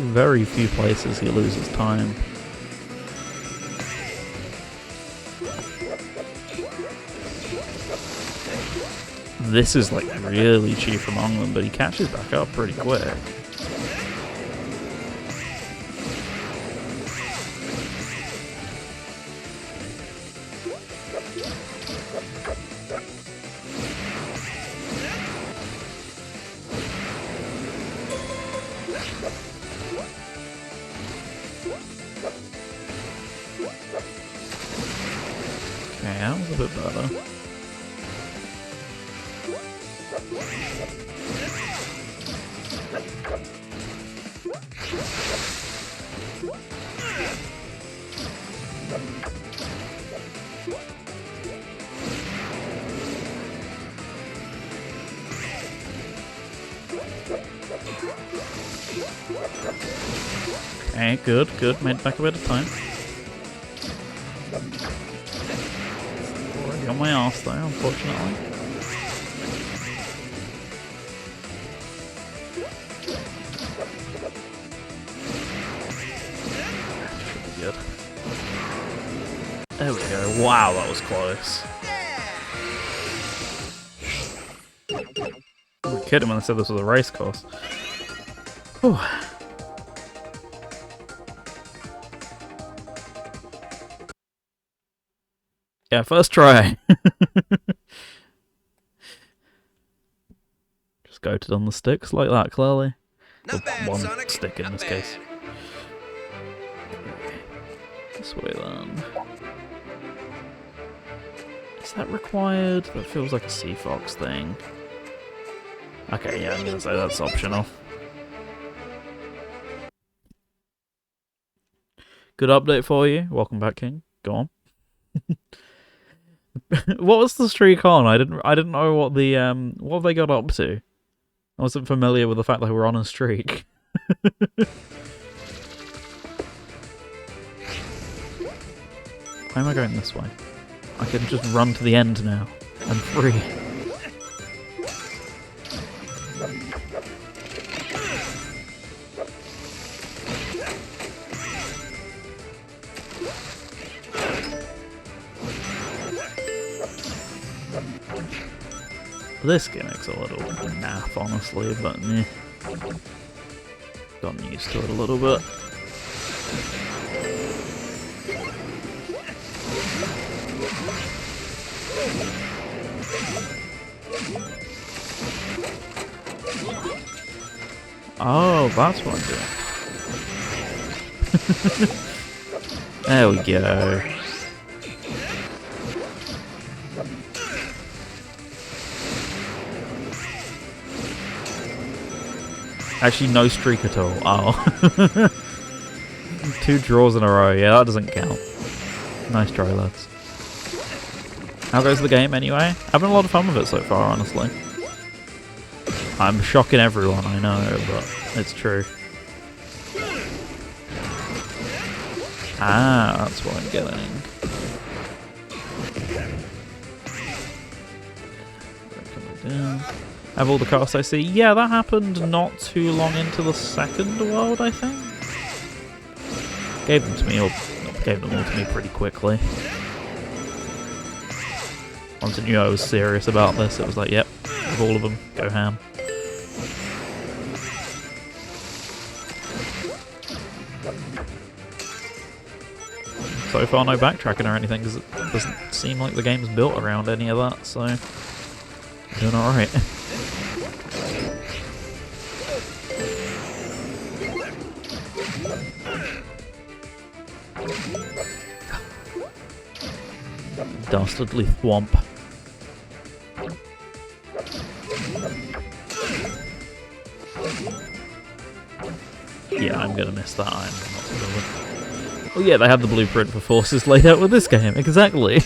very few places he loses time. This is like really chief among them, but he catches back up pretty quick. Okay, that was a bit better. Okay, good. Made back a bit of time. Already on my arse though, unfortunately. Should be good. There we go. Wow, that was close. I was kidding when I said this was a race course. Whew. Yeah, first try. Just goated on the sticks like that, clearly. Not bad, One Sonic. stick in Not this bad. case. This way then. Is that required? That feels like a Sea Fox thing. Okay, yeah, I'm gonna say that's optional. Good update for you. Welcome back, King. Go on. What was the streak on? I didn't know what the what they got up to. I wasn't familiar with the fact they were on a streak. Why am I going this way? I can just run to the end now. I'm free. This gimmick's a little naff, honestly, but meh. Gotten used to it a little bit. Oh, that's what I'm doing. There we go. Actually, no streak at all. Oh. 2 draws in a row. Yeah, that doesn't count. Nice try, lads. How goes the game anyway? Having a lot of fun with it so far, honestly. I'm shocking everyone, I know, but it's true. Ah, that's what I'm getting. Have all the casts I see? Yeah, that happened not too long into the second world, I think. Gave them to me, or gave them all to me pretty quickly. Once I knew I was serious about this, it was like, yep, with all of them, go ham. So far, no backtracking or anything, because it doesn't seem like the game's built around any of that, so doing alright. Dastardly thwomp. Yeah, I'm gonna miss that. I'm not gonna win. Oh yeah, they have the blueprint for forces laid out with this game, exactly.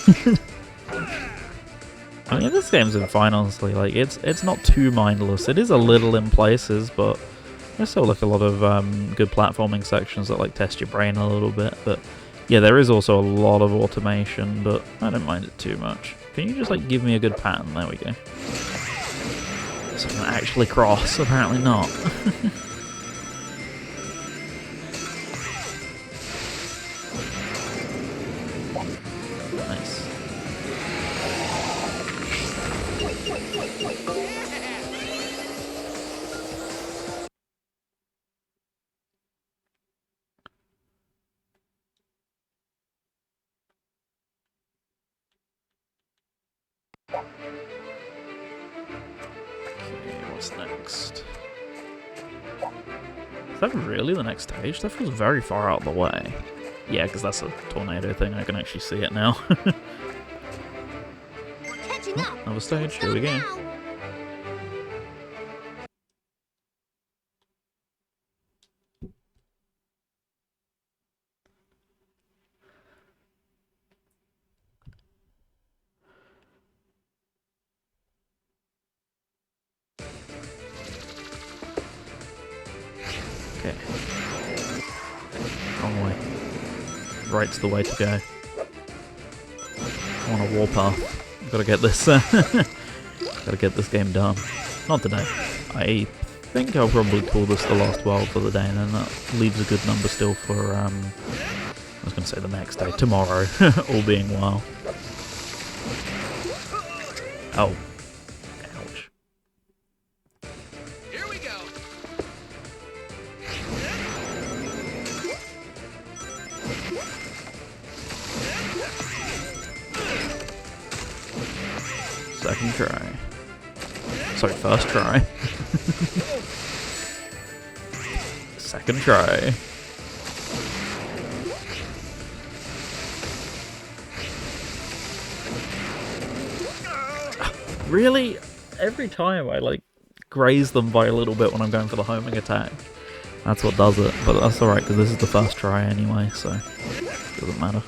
I mean, this game's been fine, honestly. Like, it's not too mindless. It is a little in places, but there's still like a lot of good platforming sections that like test your brain a little bit. But yeah, there is also a lot of automation, but I don't mind it too much. Can you just like give me a good pattern? There we go. So I can actually cross. Apparently not. Nice. Okay, what's next? Is that really the next stage? That feels very far out of the way. Yeah, because that's a tornado thing. I can actually see it now. We're catching up. Another stage. Here we go. Now. Okay. Wrong way. Right's the way to go. I'm on a warpath. Gotta get this. Gotta get this game done. Not today. I think I'll probably call this the last world for the day, and then that leaves a good number still for I was gonna say the next day, tomorrow, all being well. Oh. Ouch. Here we go. Second try. Sorry, first try. Second try. Really? Every time I like graze them by a little bit when I'm going for the homing attack. That's what does it, but that's alright because this is the first try anyway, so it doesn't matter.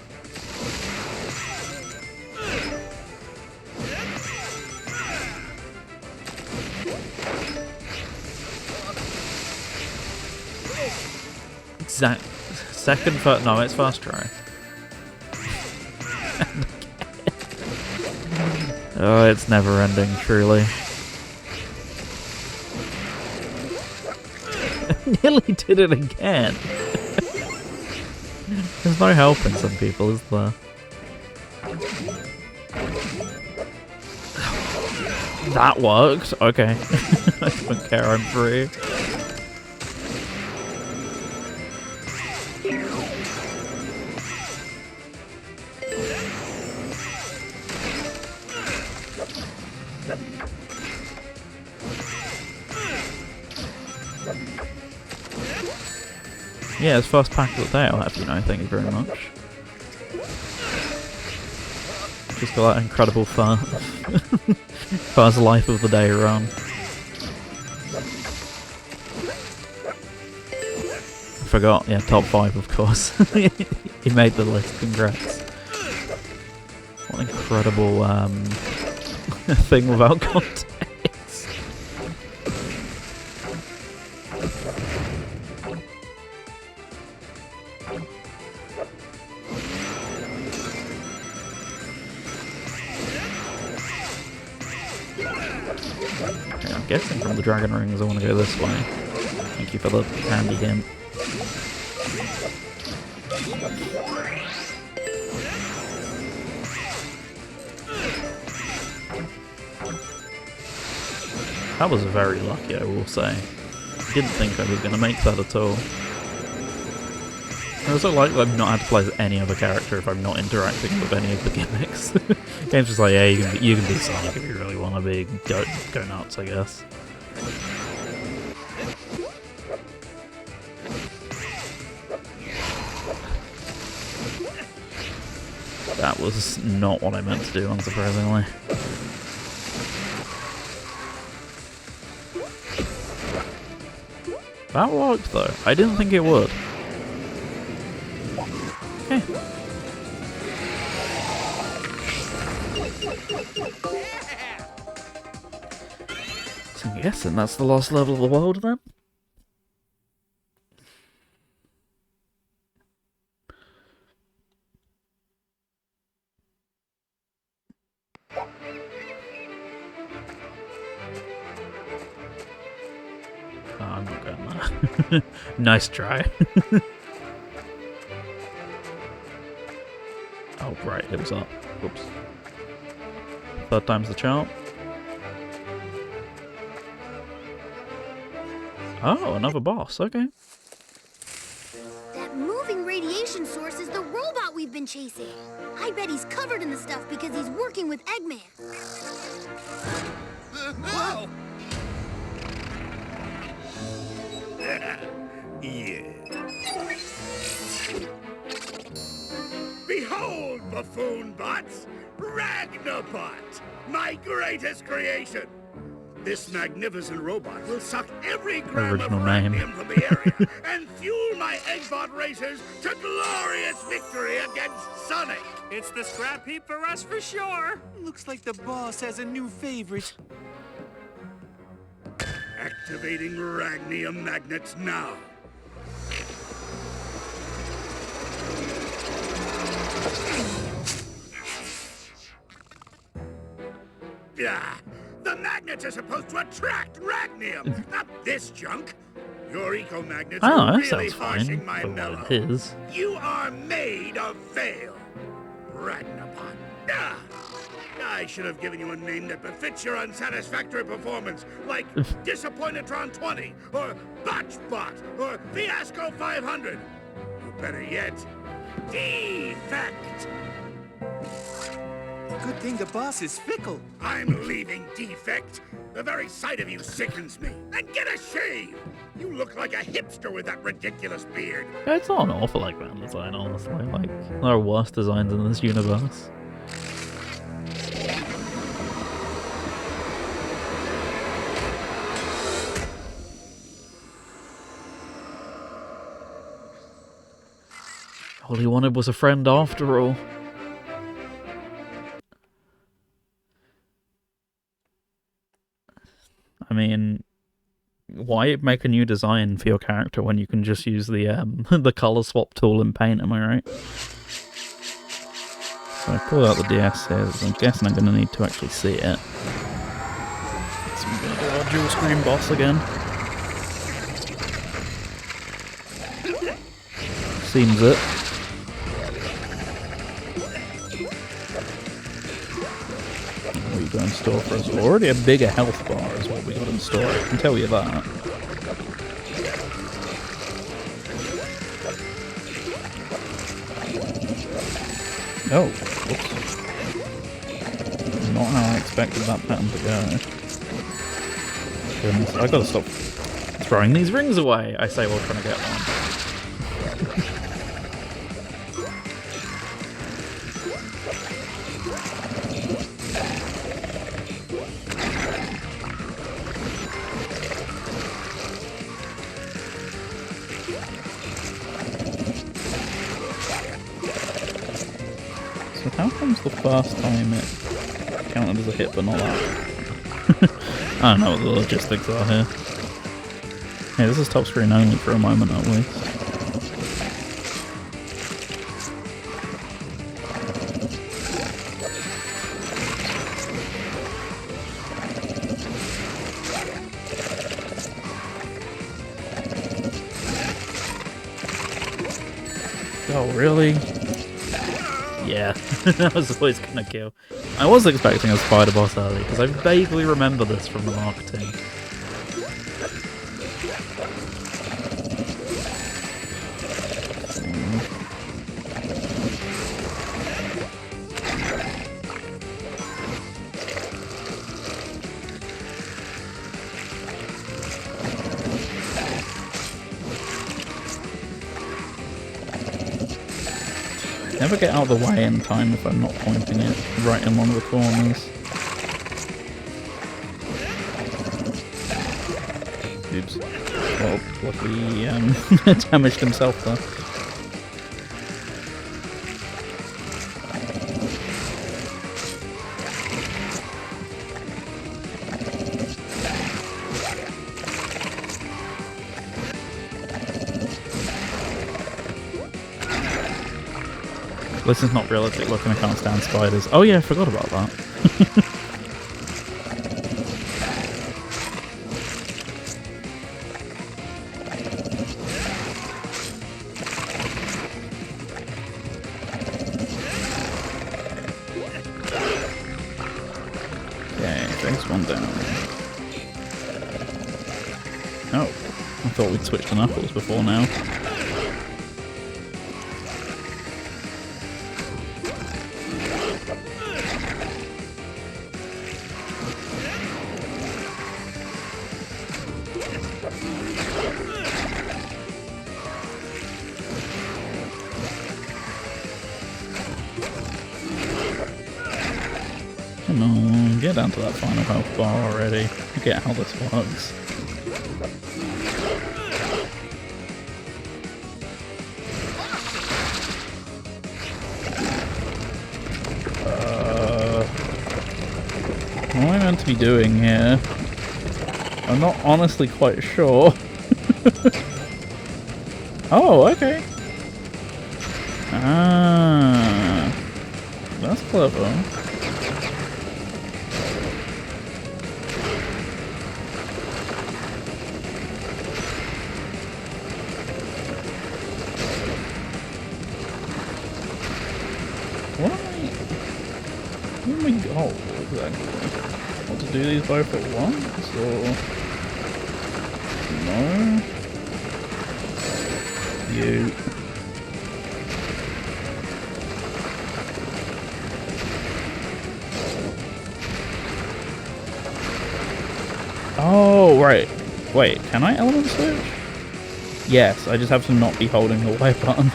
Second, first, no, it's first try. Oh, it's never ending, truly. Nearly did it again. There's no helping some people, is there? That worked. Okay. I don't care, I'm free. Yeah, it's first pack of the day, I'll have you know, thank you very much. Just got that incredible first life of the day run. Forgot, yeah, top 5 of course. He made the list, congrats. What an incredible thing without context. Okay, I'm guessing from the dragon rings I want to go this way. Thank you for the handy hint. That was very lucky, I will say. I didn't think I was going to make that at all. I also like that I've not had to play as any other character if I'm not interacting with any of the gimmicks. Game's just like, yeah, you can be Sonic if you really want to be. Go nuts, I guess. That was not what I meant to do, unsurprisingly. That worked though. I didn't think it would. Okay. So I'm guessing that's the last level of the world then? Oh, I'm not going there. Nice try. Oh. right, it was up. Whoops. Third time's the charm. Oh, another boss. Okay. That moving radiation source is the robot we've been chasing. I bet he's covered in the stuff because he's working with Eggman. Whoa! Yeah. Behold, buffoon bots! Ragnabot! My greatest creation! This magnificent robot will suck every gram Original of name. radium from the area and fuel my Eggbot racers to glorious victory against Sonic! It's the scrap heap for us for sure. Looks like the boss has a new favorite. Activating Ragnium magnets now. Yeah, the magnets are supposed to attract Ragnium, not this junk. Your eco-magnets Oh, are that really sounds harshing fine. my For what mellow. it is. You are made of fail, Ragnabot. Ah, I should have given you a name that befits your unsatisfactory performance, like Disappointedtron 20, or Botchbot, or Fiasco 500. Or better yet, Defect. Good thing the boss is fickle. I'm leaving, Defect. The very sight of you sickens me. And get a shave! You look like a hipster with that ridiculous beard. Yeah, it's not an awful Eggman design, honestly. Like, there are worse designs in this universe. All he wanted was a friend after all. I mean, why make a new design for your character when you can just use the the color swap tool in Paint? Am I right? So I pull out the DS here. So I'm guessing I'm going to need to actually see it. So I'm going to do our dual screen boss again. Seems it. What we got in store for us? Already a bigger health bar is what we got in store. I can tell you that. Oh, whoops. Not how I expected that pattern to go. Goodness, I gotta stop throwing these rings away, I say while trying to get one. So how comes the first time it counted as a hit but not that? I don't know what the logistics are here. Hey, this is top screen only for a moment at least. Oh, really? Yeah, I was always gonna kill. I was expecting a spider boss early, because I vaguely remember this from the marketing. Never get out of the way in time if I'm not pointing it right in one of the corners. Oops. Well, luckily damaged himself there. This is not realistic looking, I can't stand spiders. Oh yeah, I forgot about that. chase one down. Oh, I thought we'd switched to Knuckles before now. Come on, get down to that final health bar already. I get how this works. What am I meant to be doing here? I'm not honestly quite sure. Oh, okay. Ah, that's clever. What am I goal exactly? Want to do these both at once, or no? You. Oh right. Wait, can I element switch? Yes, I just have to not be holding the Y button.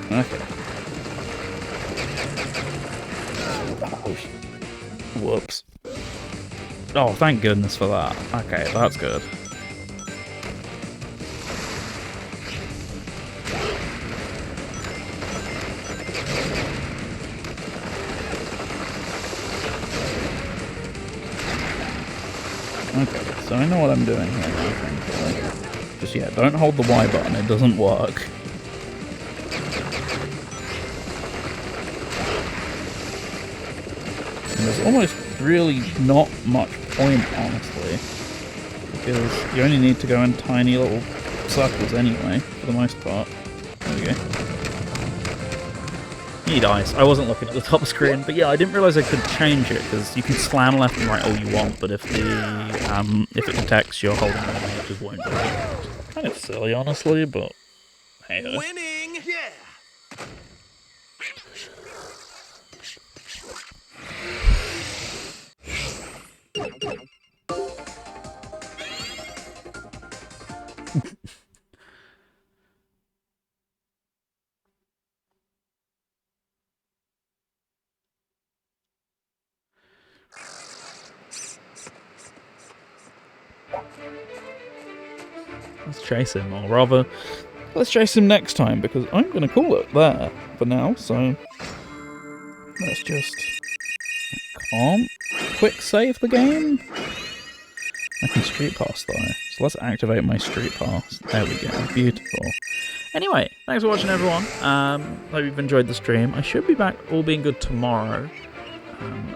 Okay. Oh, whoops. Oh, thank goodness for that. Okay, that's good. Okay, so I know what I'm doing here now, thankfully. Just, yeah, don't hold the Y button, it doesn't work. There's almost really not much point, honestly, because you only need to go in tiny little circles anyway, for the most part. There we go. Need ice. I wasn't looking at the top screen, but yeah, I didn't realise I could change it, because you can slam left and right all you want, but if it detects you're holding on, it just won't do it. Kind of silly, honestly, but hey. Winning! Yeah! Let's chase him, or rather, let's chase him next time, because I'm going to call it there for now, so let's just can't quick save the game. I can street pass though, so let's activate my street pass. There we go, beautiful. Anyway, thanks for watching everyone. Hope you've enjoyed the stream. I should be back, all being good, tomorrow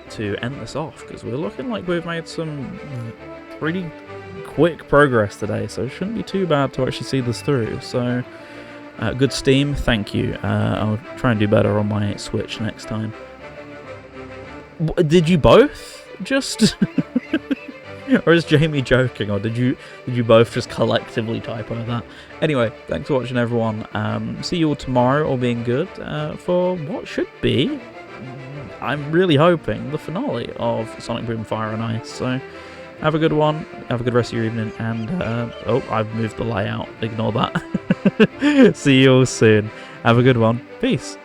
to end this off, because we're looking like we've made some pretty quick progress today, so it shouldn't be too bad to actually see this through. So good Steam, thank you. I'll try and do better on my Switch next time. Did you both just or is Jamie joking, or did you both just collectively typo that? Anyway, thanks for watching everyone. See you all tomorrow, all being good, for what should be, I'm really hoping, the finale of Sonic Boom Fire and Ice. So have a good one, have a good rest of your evening, and oh, I've moved the layout, ignore that. See you all soon. Have a good one. Peace.